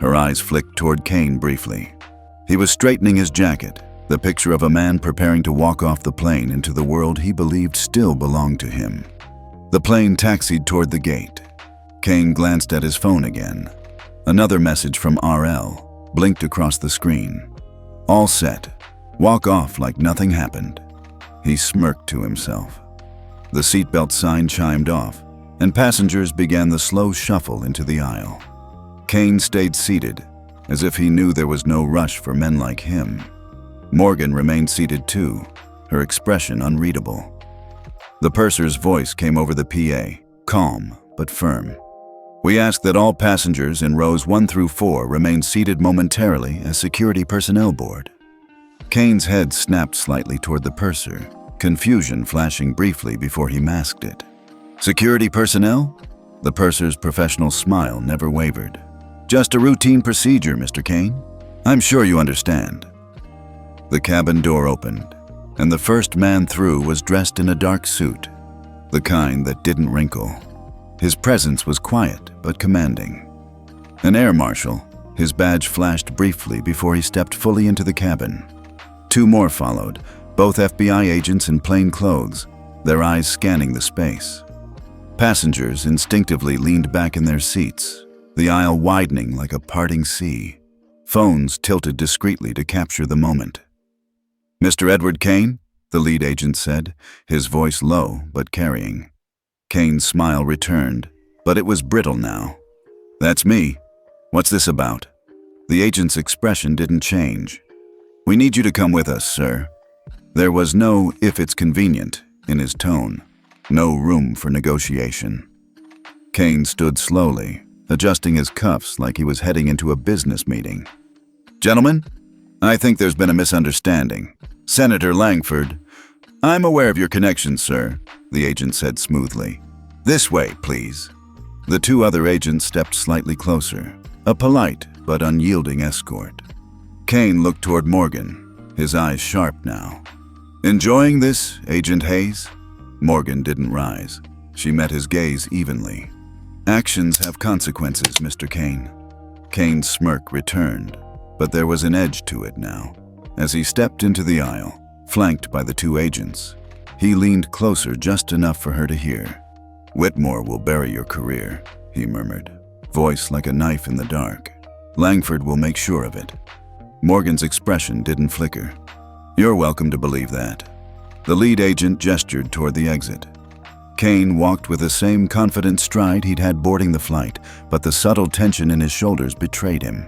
S1: Her eyes flicked toward Kane briefly. He was straightening his jacket, the picture of a man preparing to walk off the plane into the world he believed still belonged to him. The plane taxied toward the gate. Kane glanced at his phone again. Another message from RL blinked across the screen. "All set. Walk off like nothing happened." He smirked to himself. The seatbelt sign chimed off, and passengers began the slow shuffle into the aisle. Kane stayed seated, as if he knew there was no rush for men like him. Morgan remained seated too, her expression unreadable. The purser's voice came over the PA, calm but firm. "We ask that all passengers in rows 1 through 4 remain seated momentarily as security personnel board." Kane's head snapped slightly toward the purser, confusion flashing briefly before he masked it. "Security personnel?" The purser's professional smile never wavered. "Just a routine procedure, Mr. Kane. I'm sure you understand." The cabin door opened, and the first man through was dressed in a dark suit, the kind that didn't wrinkle. His presence was quiet but commanding. An air marshal, his badge flashed briefly before he stepped fully into the cabin. 2 more followed, both FBI agents in plain clothes, their eyes scanning the space. Passengers instinctively leaned back in their seats, the aisle widening like a parting sea. Phones tilted discreetly to capture the moment. "Mr. Edward Kane?" the lead agent said, his voice low but carrying. Kane's smile returned, but it was brittle now. "That's me. What's this about?" The agent's expression didn't change. "We need you to come with us, sir." There was no "if it's convenient" in his tone, no room for negotiation. Kane stood slowly, adjusting his cuffs like he was heading into a business meeting. "Gentlemen, I think there's been a misunderstanding. Senator Langford—" "I'm aware of your connections, sir," the agent said smoothly. "This way, please." The 2 other agents stepped slightly closer, a polite but unyielding escort. Kane looked toward Morgan, his eyes sharp now. "Enjoying this, Agent Hayes?" Morgan didn't rise. She met his gaze evenly. "Actions have consequences, Mr. Kane." Kane's smirk returned, but there was an edge to it now. As he stepped into the aisle, flanked by the 2 agents, he leaned closer just enough for her to hear. "Whitmore will bury your career," he murmured, voice like a knife in the dark. "Langford will make sure of it." Morgan's expression didn't flicker. "You're welcome to believe that." The lead agent gestured toward the exit. Kane walked with the same confident stride he'd had boarding the flight, but the subtle tension in his shoulders betrayed him.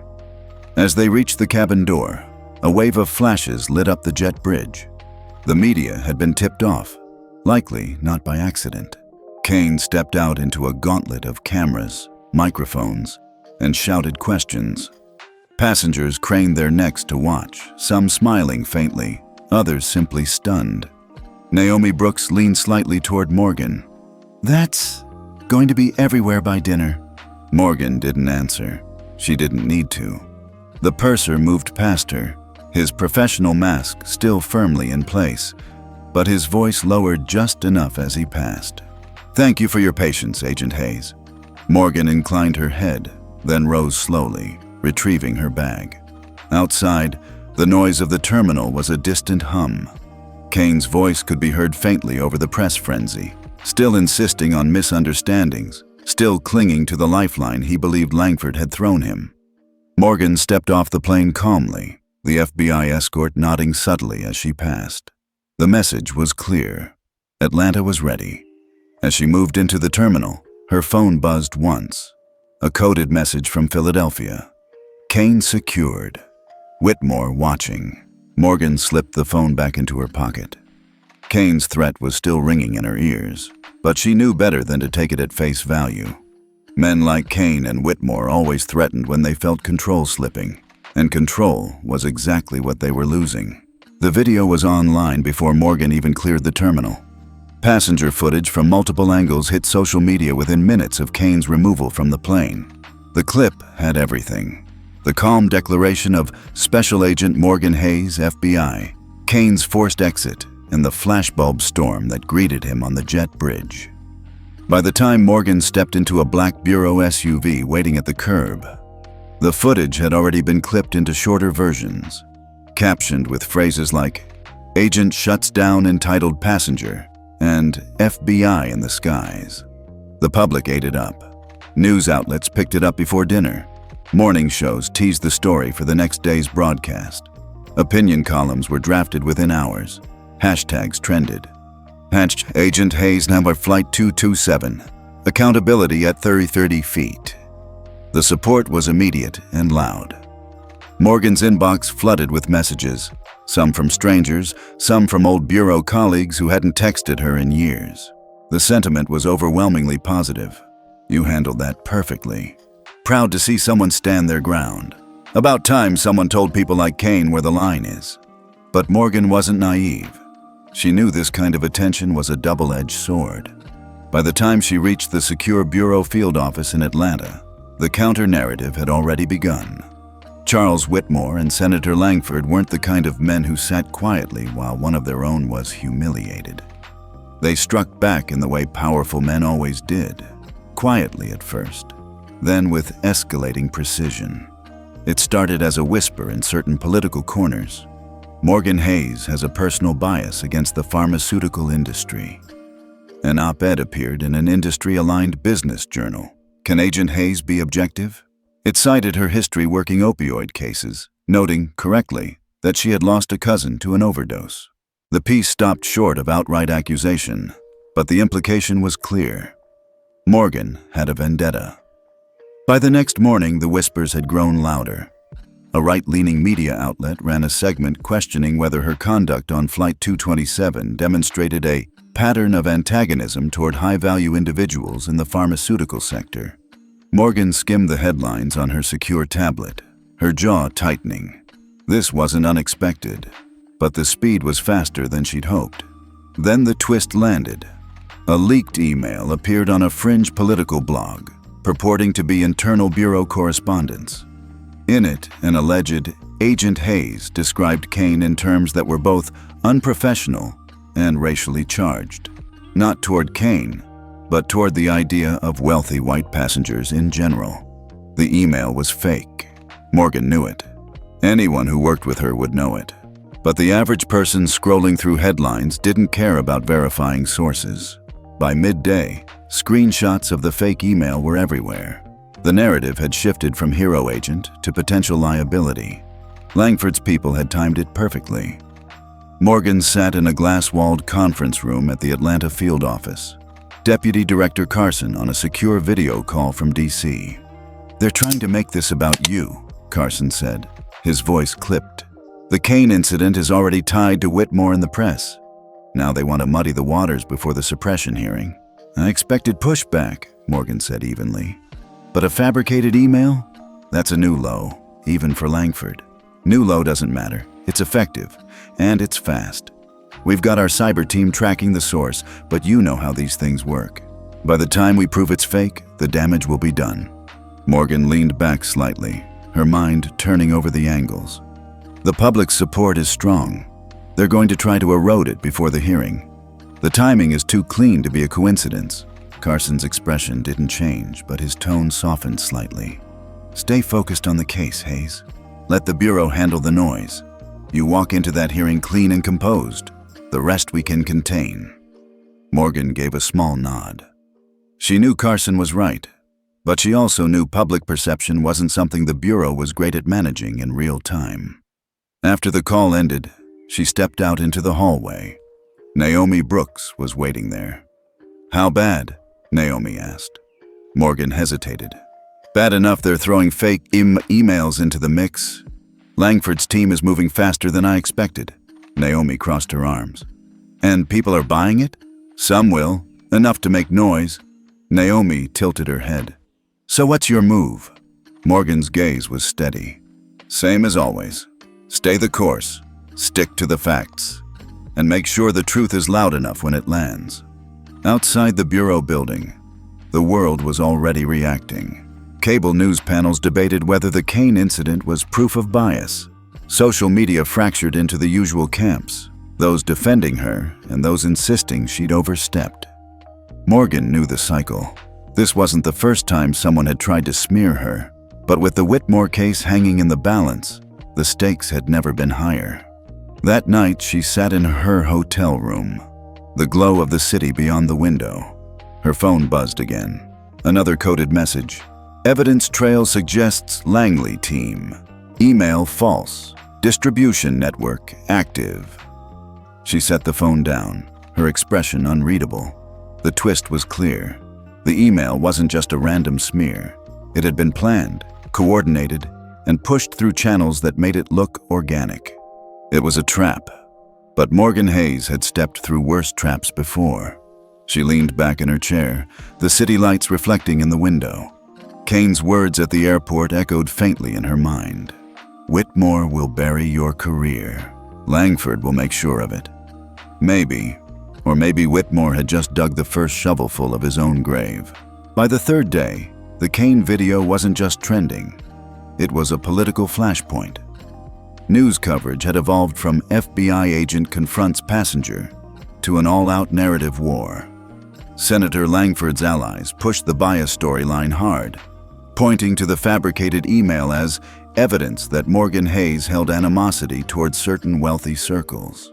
S1: As they reached the cabin door, a wave of flashes lit up the jet bridge. The media had been tipped off, likely not by accident. Kane stepped out into a gauntlet of cameras, microphones, and shouted questions. Passengers craned their necks to watch, some smiling faintly, others simply stunned. Naomi Brooks leaned slightly toward Morgan. "That's going to be everywhere by dinner." Morgan didn't answer. She didn't need to. The purser moved past her, his professional mask still firmly in place, but his voice lowered just enough as he passed. "Thank you for your patience, Agent Hayes." Morgan inclined her head, then rose slowly, retrieving her bag. Outside, the noise of the terminal was a distant hum. Kane's voice could be heard faintly over the press frenzy, still insisting on misunderstandings, still clinging to the lifeline he believed Langford had thrown him. Morgan stepped off the plane calmly, the FBI escort nodding subtly as she passed. The message was clear. Atlanta was ready. As she moved into the terminal, her phone buzzed once. A coded message from Philadelphia. Kane secured. Whitmore watching. Morgan slipped the phone back into her pocket. Kane's threat was still ringing in her ears, but she knew better than to take it at face value. Men like Kane and Whitmore always threatened when they felt control slipping, and control was exactly what they were losing. The video was online before Morgan even cleared the terminal. Passenger footage from multiple angles hit social media within minutes of Kane's removal from the plane. The clip had everything. The calm declaration of Special Agent Morgan Hayes, FBI, Kane's forced exit, and the flashbulb storm that greeted him on the jet bridge. By the time Morgan stepped into a black Bureau SUV waiting at the curb, the footage had already been clipped into shorter versions, captioned with phrases like, "Agent shuts down entitled passenger," and "FBI in the skies." The public ate it up. News outlets picked it up before dinner. Morning shows teased the story for the next day's broadcast. Opinion columns were drafted within hours. Hashtags trended. Agent Hayes number Flight 227. Accountability at 30 feet. The support was immediate and loud. Morgan's inbox flooded with messages, some from strangers, some from old bureau colleagues who hadn't texted her in years. The sentiment was overwhelmingly positive. "You handled that perfectly. Proud to see someone stand their ground. About time someone told people like Kane where the line is." But Morgan wasn't naive. She knew this kind of attention was a double-edged sword. By the time she reached the secure bureau field office in Atlanta, the counter-narrative had already begun. Charles Whitmore and Senator Langford weren't the kind of men who sat quietly while one of their own was humiliated. They struck back in the way powerful men always did, quietly at first, then with escalating precision. It started as a whisper in certain political corners. "Morgan Hayes has a personal bias against the pharmaceutical industry." An op-ed appeared in an industry-aligned business journal. Can Agent Hayes be objective? It cited her history working opioid cases, noting, correctly, that she had lost a cousin to an overdose. The piece stopped short of outright accusation, but the implication was clear. Morgan had a vendetta. By the next morning, the whispers had grown louder. A right-leaning media outlet ran a segment questioning whether her conduct on Flight 227 demonstrated a pattern of antagonism toward high-value individuals in the pharmaceutical sector. Morgan skimmed the headlines on her secure tablet, her jaw tightening. This wasn't unexpected, but the speed was faster than she'd hoped. Then the twist landed. A leaked email appeared on a fringe political blog, purporting to be internal bureau correspondence. In it, an alleged Agent Hayes described Kane in terms that were both unprofessional and racially charged. Not toward Kane, but toward the idea of wealthy white passengers in general. The email was fake. Morgan knew it. Anyone who worked with her would know it. But the average person scrolling through headlines didn't care about verifying sources. By midday, screenshots of the fake email were everywhere. The narrative had shifted from hero agent to potential liability. Langford's people had timed it perfectly. Morgan sat in a glass-walled conference room at the Atlanta field office. Deputy Director Carson on a secure video call from D.C. "They're trying to make this about you," Carson said, his voice clipped. "The Kane incident is already tied to Whitmore in the press. Now they want to muddy the waters before the suppression hearing." "I expected pushback," Morgan said evenly. "But a fabricated email? That's a new low, even for Langford. New low doesn't matter. It's effective, and it's fast. We've got our cyber team tracking the source, but you know how these things work. By the time we prove it's fake, the damage will be done." Morgan leaned back slightly, her mind turning over the angles. The public's support is strong. They're going to try to erode it before the hearing. The timing is too clean to be a coincidence. Carson's expression didn't change, but his tone softened slightly. "Stay focused on the case, Hayes. Let the Bureau handle the noise. You walk into that hearing clean and composed. The rest we can contain." Morgan gave a small nod. She knew Carson was right, but she also knew public perception wasn't something the Bureau was great at managing in real time. After the call ended, she stepped out into the hallway. Naomi Brooks was waiting there. "How bad?" Naomi asked. Morgan hesitated. "Bad enough they're throwing fake emails into the mix. Langford's team is moving faster than I expected." Naomi crossed her arms. "And people are buying it? Some will, enough to make noise." Naomi tilted her head. "So what's your move?" Morgan's gaze was steady. "Same as always. Stay the course, stick to the facts, and make sure the truth is loud enough when it lands." Outside the Bureau building, the world was already reacting. Cable news panels debated whether the Kane incident was proof of bias. Social media fractured into the usual camps, those defending her and those insisting she'd overstepped. Morgan knew the cycle. This wasn't the first time someone had tried to smear her, but with the Whitmore case hanging in the balance, the stakes had never been higher. That night, she sat in her hotel room, the glow of the city beyond the window. Her phone buzzed again. Another coded message. "Evidence trail suggests Langley team. Email false. Distribution network active." She set the phone down, her expression unreadable. The twist was clear. The email wasn't just a random smear. It had been planned, coordinated, and pushed through channels that made it look organic. It was a trap. But Morgan Hayes had stepped through worse traps before. She leaned back in her chair, the city lights reflecting in the window. Kane's words at the airport echoed faintly in her mind. "Whitmore will bury your career. Langford will make sure of it." Maybe, or maybe Whitmore had just dug the first shovelful of his own grave. By the third day, the Kane video wasn't just trending. It was a political flashpoint. News coverage had evolved from FBI agent confronts passenger to an all-out narrative war. Senator Langford's allies pushed the bias storyline hard, pointing to the fabricated email as evidence that Morgan Hayes held animosity towards certain wealthy circles.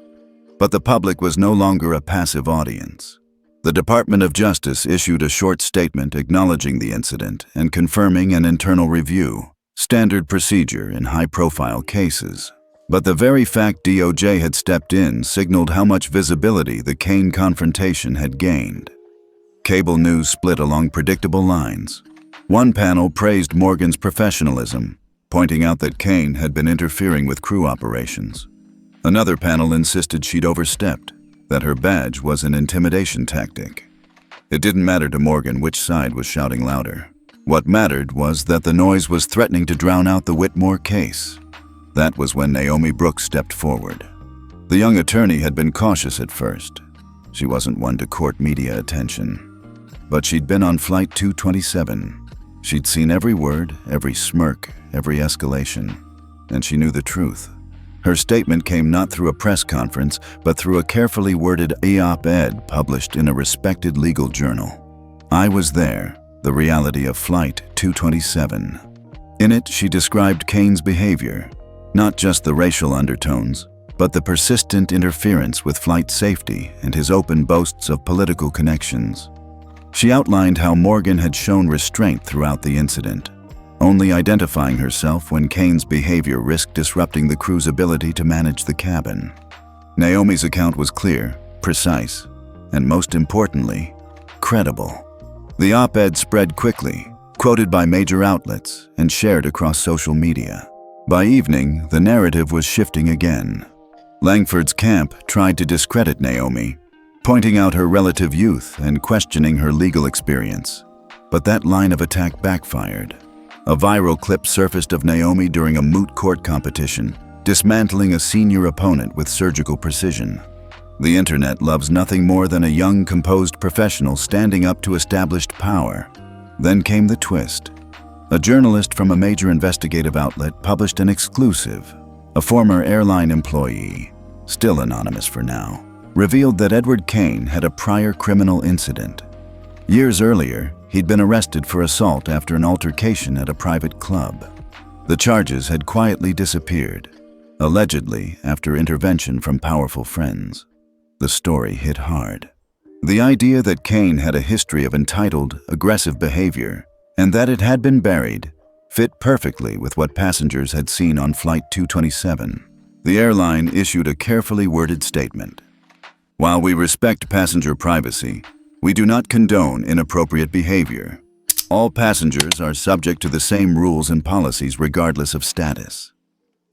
S1: But the public was no longer a passive audience. The Department of Justice issued a short statement acknowledging the incident and confirming an internal review, standard procedure in high-profile cases. But the very fact DOJ had stepped in signaled how much visibility the Kane confrontation had gained. Cable news split along predictable lines. One panel praised Morgan's professionalism, pointing out that Kane had been interfering with crew operations. Another panel insisted she'd overstepped, that her badge was an intimidation tactic. It didn't matter to Morgan which side was shouting louder. What mattered was that the noise was threatening to drown out the Whitmore case. That was when Naomi Brooks stepped forward. The young attorney had been cautious at first. She wasn't one to court media attention. But she'd been on Flight 227. She'd seen every word, every smirk, every escalation, and she knew the truth. Her statement came not through a press conference, but through a carefully worded op-ed published in a respected legal journal. "I was there, the reality of Flight 227. In it, she described Kane's behavior, not just the racial undertones, but the persistent interference with flight safety and his open boasts of political connections. She outlined how Morgan had shown restraint throughout the incident, only identifying herself when Kane's behavior risked disrupting the crew's ability to manage the cabin. Naomi's account was clear, precise, and most importantly, credible. The op-ed spread quickly, quoted by major outlets, and shared across social media. By evening, the narrative was shifting again. Langford's camp tried to discredit Naomi, pointing out her relative youth and questioning her legal experience. But that line of attack backfired. A viral clip surfaced of Naomi during a moot court competition, dismantling a senior opponent with surgical precision. The internet loves nothing more than a young, composed professional standing up to established power. Then came the twist. A journalist from a major investigative outlet published an exclusive. A former airline employee, still anonymous for now, revealed that Edward Kane had a prior criminal incident. Years earlier, he'd been arrested for assault after an altercation at a private club. The charges had quietly disappeared, allegedly after intervention from powerful friends. The story hit hard. The idea that Kane had a history of entitled, aggressive behavior, and that it had been buried, fit perfectly with what passengers had seen on Flight 227. The airline issued a carefully worded statement. While we respect passenger privacy, we do not condone inappropriate behavior. All passengers are subject to the same rules and policies regardless of status.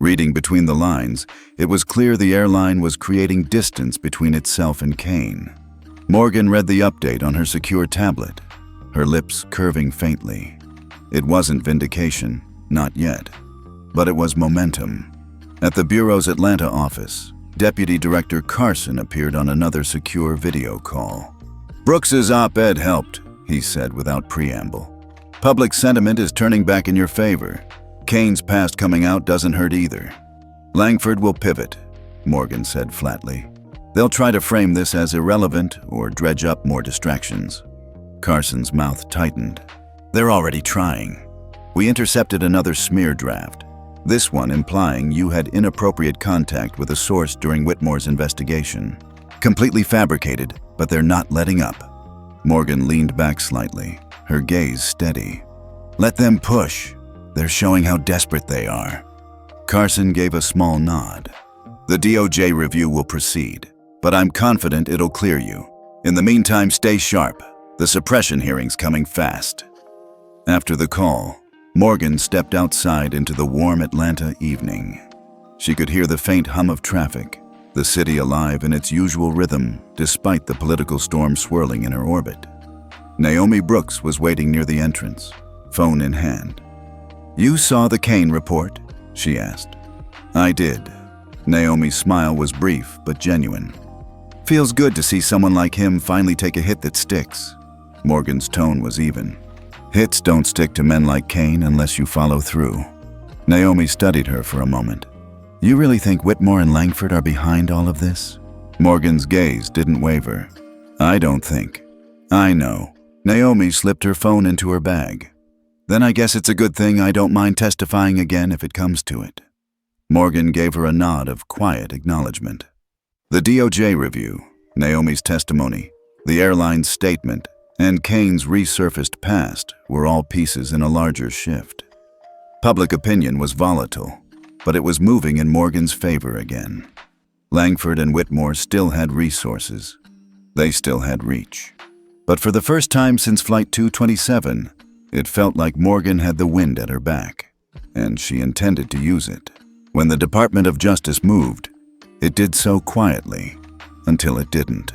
S1: Reading between the lines, it was clear the airline was creating distance between itself and Kane. Morgan read the update on her secure tablet, her lips curving faintly. It wasn't vindication, not yet, but it was momentum. At the Bureau's Atlanta office, Deputy Director Carson appeared on another secure video call. Brooks's op-ed helped, he said without preamble. Public sentiment is turning back in your favor. Kane's past coming out doesn't hurt either. Langford will pivot, Morgan said flatly. They'll try to frame this as irrelevant or dredge up more distractions. Carson's mouth tightened. They're already trying. We intercepted another smear draft, this one implying you had inappropriate contact with a source during Whitmore's investigation. Completely fabricated, but they're not letting up. Morgan leaned back slightly, her gaze steady. Let them push. They're showing how desperate they are. Carson gave a small nod. The DOJ review will proceed, but I'm confident it'll clear you. In the meantime, stay sharp. The suppression hearing's coming fast. After the call, Morgan stepped outside into the warm Atlanta evening. She could hear the faint hum of traffic, the city alive in its usual rhythm despite the political storm swirling in her orbit. Naomi Brooks was waiting near the entrance, phone in hand. You saw the Kane report? She asked. I did. Naomi's smile was brief but genuine. Feels good to see someone like him finally take a hit that sticks. Morgan's tone was even. Hits don't stick to men like Kane unless you follow through. Naomi studied her for a moment. You really think Whitmore and Langford are behind all of this? Morgan's gaze didn't waver. I don't think. I know. Naomi slipped her phone into her bag. Then I guess it's a good thing I don't mind testifying again if it comes to it. Morgan gave her a nod of quiet acknowledgement. The DOJ review, Naomi's testimony, the airline's statement, and Kane's resurfaced past were all pieces in a larger shift. Public opinion was volatile, but it was moving in Morgan's favor again. Langford and Whitmore still had resources. They still had reach. But for the first time since Flight 227, it felt like Morgan had the wind at her back, and she intended to use it. When the Department of Justice moved, it did so quietly, until it didn't.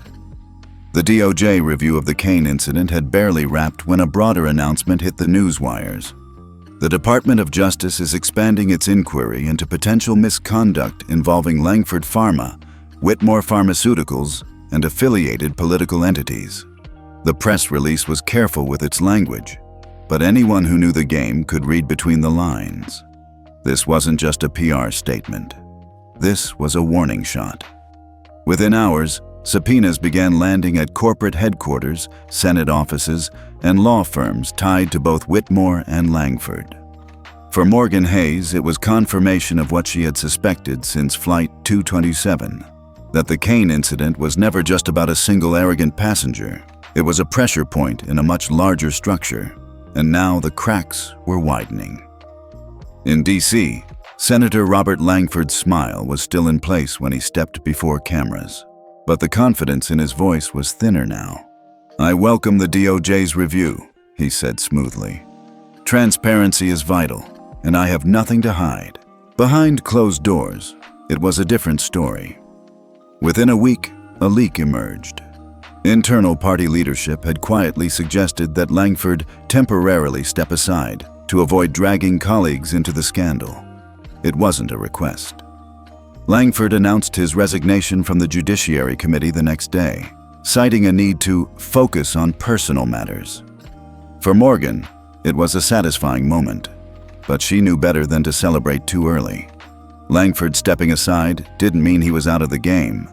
S1: The DOJ review of the Kane incident had barely wrapped when a broader announcement hit the news wires. The Department of Justice is expanding its inquiry into potential misconduct involving Langford Pharma, Whitmore Pharmaceuticals, and affiliated political entities. The press release was careful with its language, but anyone who knew the game could read between the lines. This wasn't just a PR statement. This was a warning shot. Within hours, subpoenas began landing at corporate headquarters, Senate offices, and law firms tied to both Whitmore and Langford. For Morgan Hayes, it was confirmation of what she had suspected since Flight 227, that the Kane incident was never just about a single arrogant passenger. It was a pressure point in a much larger structure, and now the cracks were widening. In D.C., Senator Robert Langford's smile was still in place when he stepped before cameras, but the confidence in his voice was thinner now. "I welcome the DOJ's review," he said smoothly. "Transparency is vital, and I have nothing to hide." Behind closed doors, it was a different story. Within a week, a leak emerged. Internal party leadership had quietly suggested that Langford temporarily step aside to avoid dragging colleagues into the scandal. It wasn't a request. Langford announced his resignation from the Judiciary Committee the next day, citing a need to focus on personal matters. For Morgan, it was a satisfying moment, but she knew better than to celebrate too early. Langford stepping aside didn't mean he was out of the game.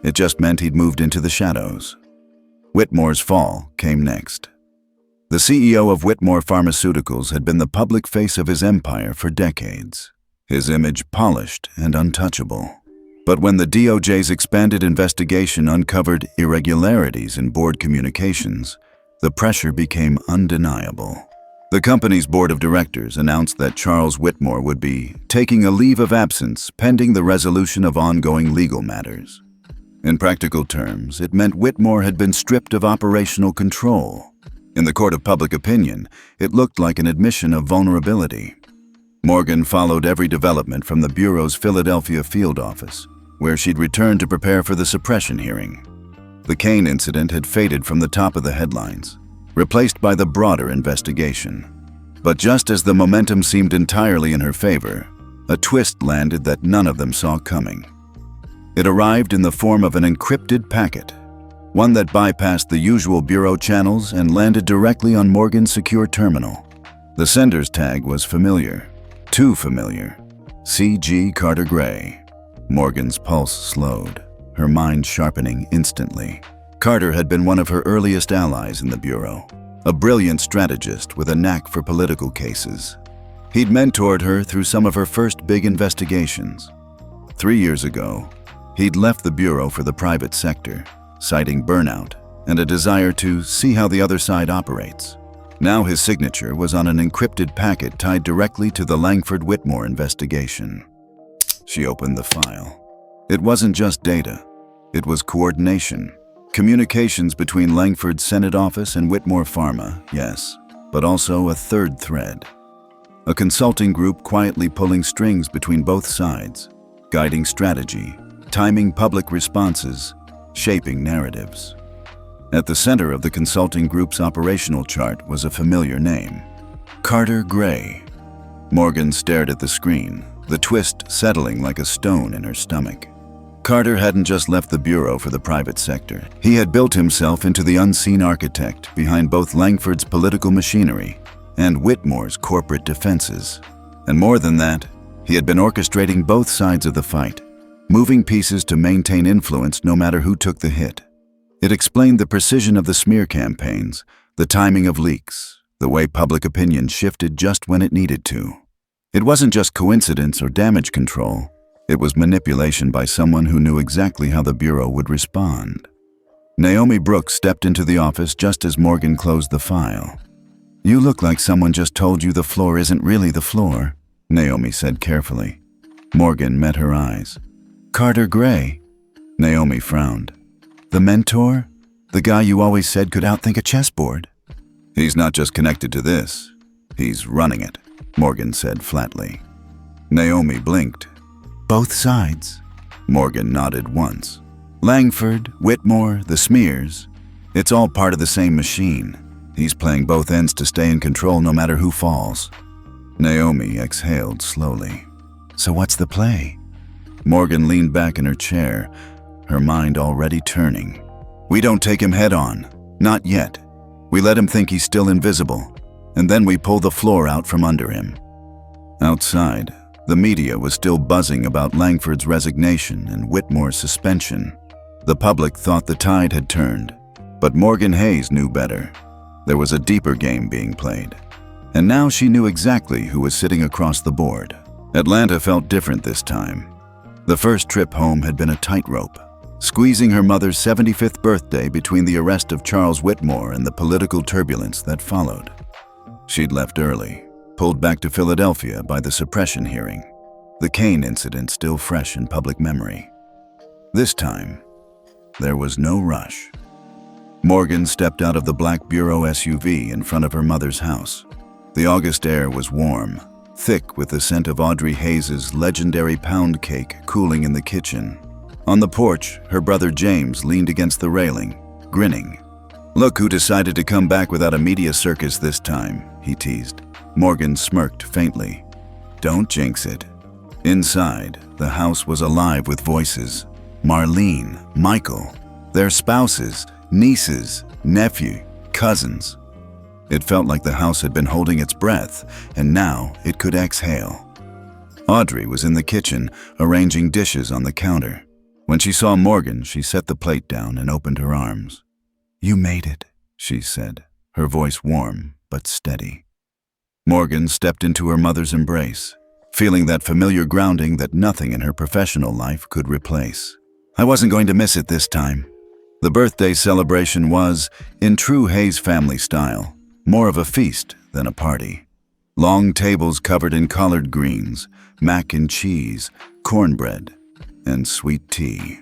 S1: It just meant he'd moved into the shadows. Whitmore's fall came next. The CEO of Whitmore Pharmaceuticals had been the public face of his empire for decades, his image polished and untouchable. But when the DOJ's expanded investigation uncovered irregularities in board communications, the pressure became undeniable. The company's board of directors announced that Charles Whitmore would be taking a leave of absence pending the resolution of ongoing legal matters. In practical terms, it meant Whitmore had been stripped of operational control. In the court of public opinion, it looked like an admission of vulnerability. Morgan followed every development from the Bureau's Philadelphia field office, where she'd returned to prepare for the suppression hearing. The Kane incident had faded from the top of the headlines, replaced by the broader investigation. But just as the momentum seemed entirely in her favor, a twist landed that none of them saw coming. It arrived in the form of an encrypted packet, one that bypassed the usual Bureau channels and landed directly on Morgan's secure terminal. The sender's tag was familiar, too familiar. C.G. Carter Gray. Morgan's pulse slowed, her mind sharpening instantly. Carter had been one of her earliest allies in the Bureau, a brilliant strategist with a knack for political cases. He'd mentored her through some of her first big investigations. 3 years ago, he'd left the Bureau for the private sector, citing burnout and a desire to see how the other side operates. Now his signature was on an encrypted packet tied directly to the Langford-Whitmore investigation. She opened the file. It wasn't just data. It was coordination. Communications between Langford's Senate office and Whitmore Pharma, yes, but also a third thread. A consulting group quietly pulling strings between both sides, guiding strategy, timing public responses, shaping narratives. At the center of the consulting group's operational chart was a familiar name, Carter Gray. Morgan stared at the screen, the twist settling like a stone in her stomach. Carter hadn't just left the Bureau for the private sector. He had built himself into the unseen architect behind both Langford's political machinery and Whitmore's corporate defenses. And more than that, he had been orchestrating both sides of the fight, moving pieces to maintain influence no matter who took the hit. It explained the precision of the smear campaigns, the timing of leaks, the way public opinion shifted just when it needed to. It wasn't just coincidence or damage control. It was manipulation by someone who knew exactly how the Bureau would respond. Naomi Brooks stepped into the office just as Morgan closed the file. "You look like someone just told you the floor isn't really the floor," Naomi said carefully. Morgan met her eyes. "Carter Gray?" Naomi frowned. "The mentor? The guy you always said could outthink a chessboard?" "He's not just connected to this. He's running it," Morgan said flatly. Naomi blinked. "Both sides?" Morgan nodded once. "Langford, Whitmore, the smears. It's all part of the same machine. He's playing both ends to stay in control no matter who falls." Naomi exhaled slowly. "So what's the play?" Morgan leaned back in her chair, her mind already turning. "We don't take him head on. Not yet. We let him think he's still invisible, and then we pull the floor out from under him." Outside, the media was still buzzing about Langford's resignation and Whitmore's suspension. The public thought the tide had turned, but Morgan Hayes knew better. There was a deeper game being played. And now she knew exactly who was sitting across the board. Atlanta felt different this time. The first trip home had been a tightrope, squeezing her mother's 75th birthday between the arrest of Charles Whitmore and the political turbulence that followed. She'd left early, pulled back to Philadelphia by the suppression hearing, the Kane incident still fresh in public memory. This time, there was no rush. Morgan stepped out of the black Bureau SUV in front of her mother's house. The August air was warm, thick with the scent of Audrey Hayes' legendary pound cake cooling in the kitchen. On the porch, her brother James leaned against the railing, grinning. "Look who decided to come back without a media circus this time," he teased. Morgan smirked faintly. "Don't jinx it." Inside, the house was alive with voices. Marlene, Michael, their spouses, nieces, nephew, cousins. It felt like the house had been holding its breath, and now it could exhale. Audrey was in the kitchen, arranging dishes on the counter. When she saw Morgan, she set the plate down and opened her arms. "You made it," she said, her voice warm but steady. Morgan stepped into her mother's embrace, feeling that familiar grounding that nothing in her professional life could replace. "I wasn't going to miss it this time." The birthday celebration was, in true Hayes family style, more of a feast than a party. Long tables covered in collard greens, mac and cheese, cornbread, and sweet tea.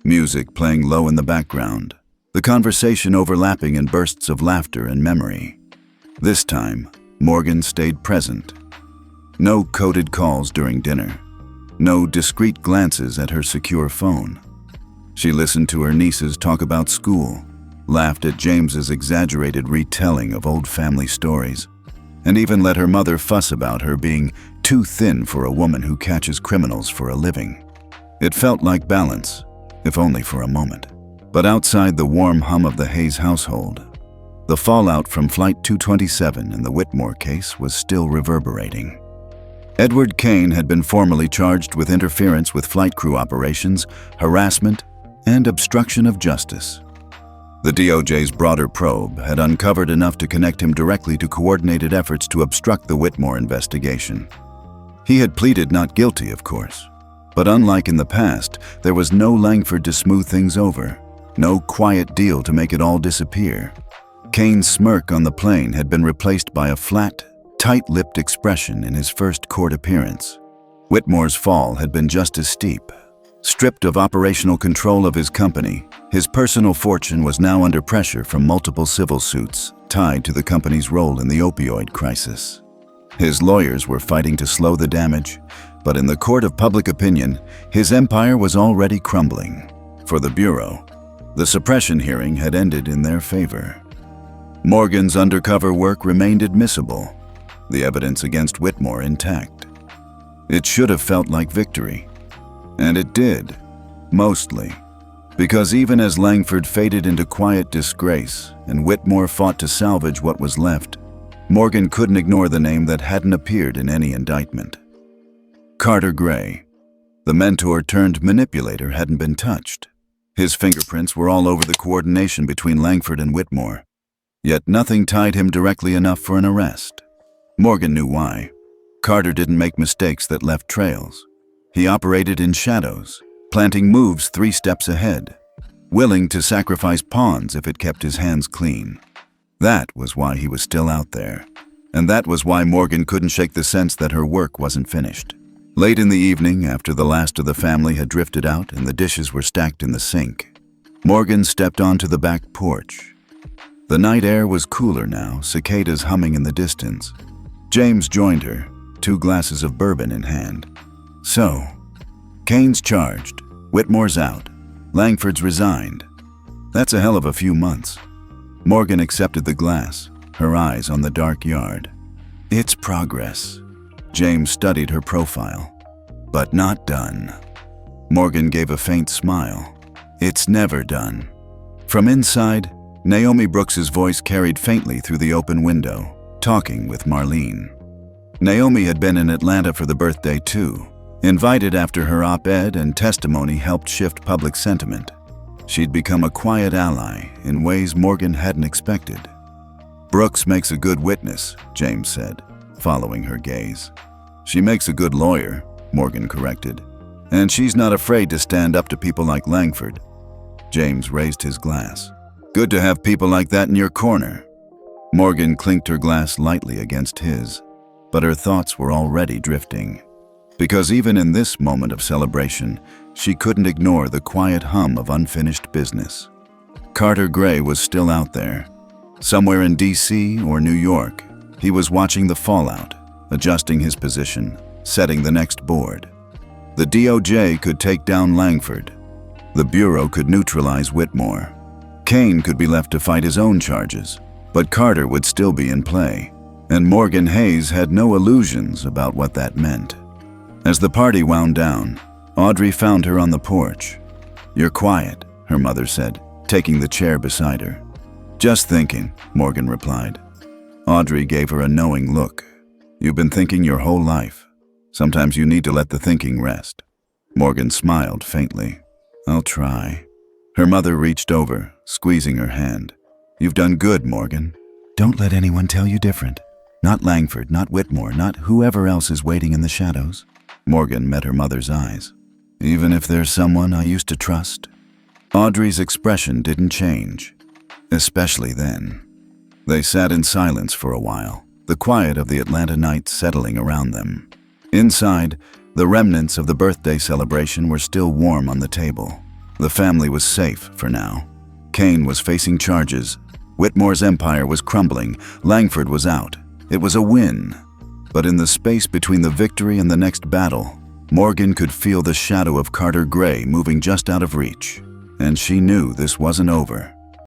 S1: Music playing low in the background, the conversation overlapping in bursts of laughter and memory. This time, Morgan stayed present. No coded calls during dinner. No discreet glances at her secure phone. She listened to her nieces talk about school, laughed at James's exaggerated retelling of old family stories, and even let her mother fuss about her being too thin for a woman who catches criminals for a living. It felt like balance, if only for a moment. But outside the warm hum of the Hayes household, the fallout from Flight 227 in the Whitmore case was still reverberating. Edward Kane had been formally charged with interference with flight crew operations, harassment, and obstruction of justice. The DOJ's broader probe had uncovered enough to connect him directly to coordinated efforts to obstruct the Whitmore investigation. He had pleaded not guilty, of course, but unlike in the past, there was no Langford to smooth things over, no quiet deal to make it all disappear. Kane's smirk on the plane had been replaced by a flat, tight-lipped expression in his first court appearance. Whitmore's fall had been just as steep. Stripped of operational control of his company, his personal fortune was now under pressure from multiple civil suits tied to the company's role in the opioid crisis. His lawyers were fighting to slow the damage, but in the court of public opinion, his empire was already crumbling. For the Bureau, the suppression hearing had ended in their favor. Morgan's undercover work remained admissible, the evidence against Whitmore intact. It should have felt like victory. And it did, mostly, because even as Langford faded into quiet disgrace and Whitmore fought to salvage what was left, Morgan couldn't ignore the name that hadn't appeared in any indictment. Carter Gray, the mentor turned manipulator, hadn't been touched. His fingerprints were all over the coordination between Langford and Whitmore, yet nothing tied him directly enough for an arrest. Morgan knew why. Carter didn't make mistakes that left trails. He operated in shadows, planting moves 3 steps ahead, willing to sacrifice pawns if it kept his hands clean. That was why he was still out there, and that was why Morgan couldn't shake the sense that her work wasn't finished. Late in the evening, after the last of the family had drifted out and the dishes were stacked in the sink, Morgan stepped onto the back porch. The night air was cooler now, cicadas humming in the distance. James joined her, 2 glasses of bourbon in hand. So, Kane's charged, Whitmore's out, Langford's resigned. That's a hell of a few months. Morgan accepted the glass, her eyes on the dark yard. It's progress. James studied her profile. But not done. Morgan gave a faint smile. It's never done. From inside, Naomi Brooks's voice carried faintly through the open window, talking with Marlene. Naomi had been in Atlanta for the birthday too, invited after her op-ed and testimony helped shift public sentiment. She'd become a quiet ally in ways Morgan hadn't expected. Brooks makes a good witness, James said, following her gaze. She makes a good lawyer, Morgan corrected. And she's not afraid to stand up to people like Langford. James raised his glass. Good to have people like that in your corner. Morgan clinked her glass lightly against his, but her thoughts were already drifting. Because even in this moment of celebration, she couldn't ignore the quiet hum of unfinished business. Carter Gray was still out there. Somewhere in D.C. or New York, he was watching the fallout, adjusting his position, setting the next board. The DOJ could take down Langford. The Bureau could neutralize Whitmore. Kane could be left to fight his own charges, but Carter would still be in play, and Morgan Hayes had no illusions about what that meant. As the party wound down, Audrey found her on the porch. "You're quiet," her mother said, taking the chair beside her. "Just thinking," Morgan replied. Audrey gave her a knowing look. "You've been thinking your whole life. Sometimes you need to let the thinking rest." Morgan smiled faintly. "I'll try." Her mother reached over, squeezing her hand. "You've done good, Morgan. Don't let anyone tell you different. Not Langford, not Whitmore, not whoever else is waiting in the shadows." Morgan met her mother's eyes. "Even if there's someone I used to trust?" Audrey's expression didn't change, especially then. They sat in silence for a while, the quiet of the Atlanta night settling around them. Inside, the remnants of the birthday celebration were still warm on the table. The family was safe for now. Kane was facing charges. Whitmore's empire was crumbling. Langford was out. It was a win. But in the space between the victory and the next battle, Morgan could feel the shadow of Carter Gray moving just out of reach. And she knew this wasn't over.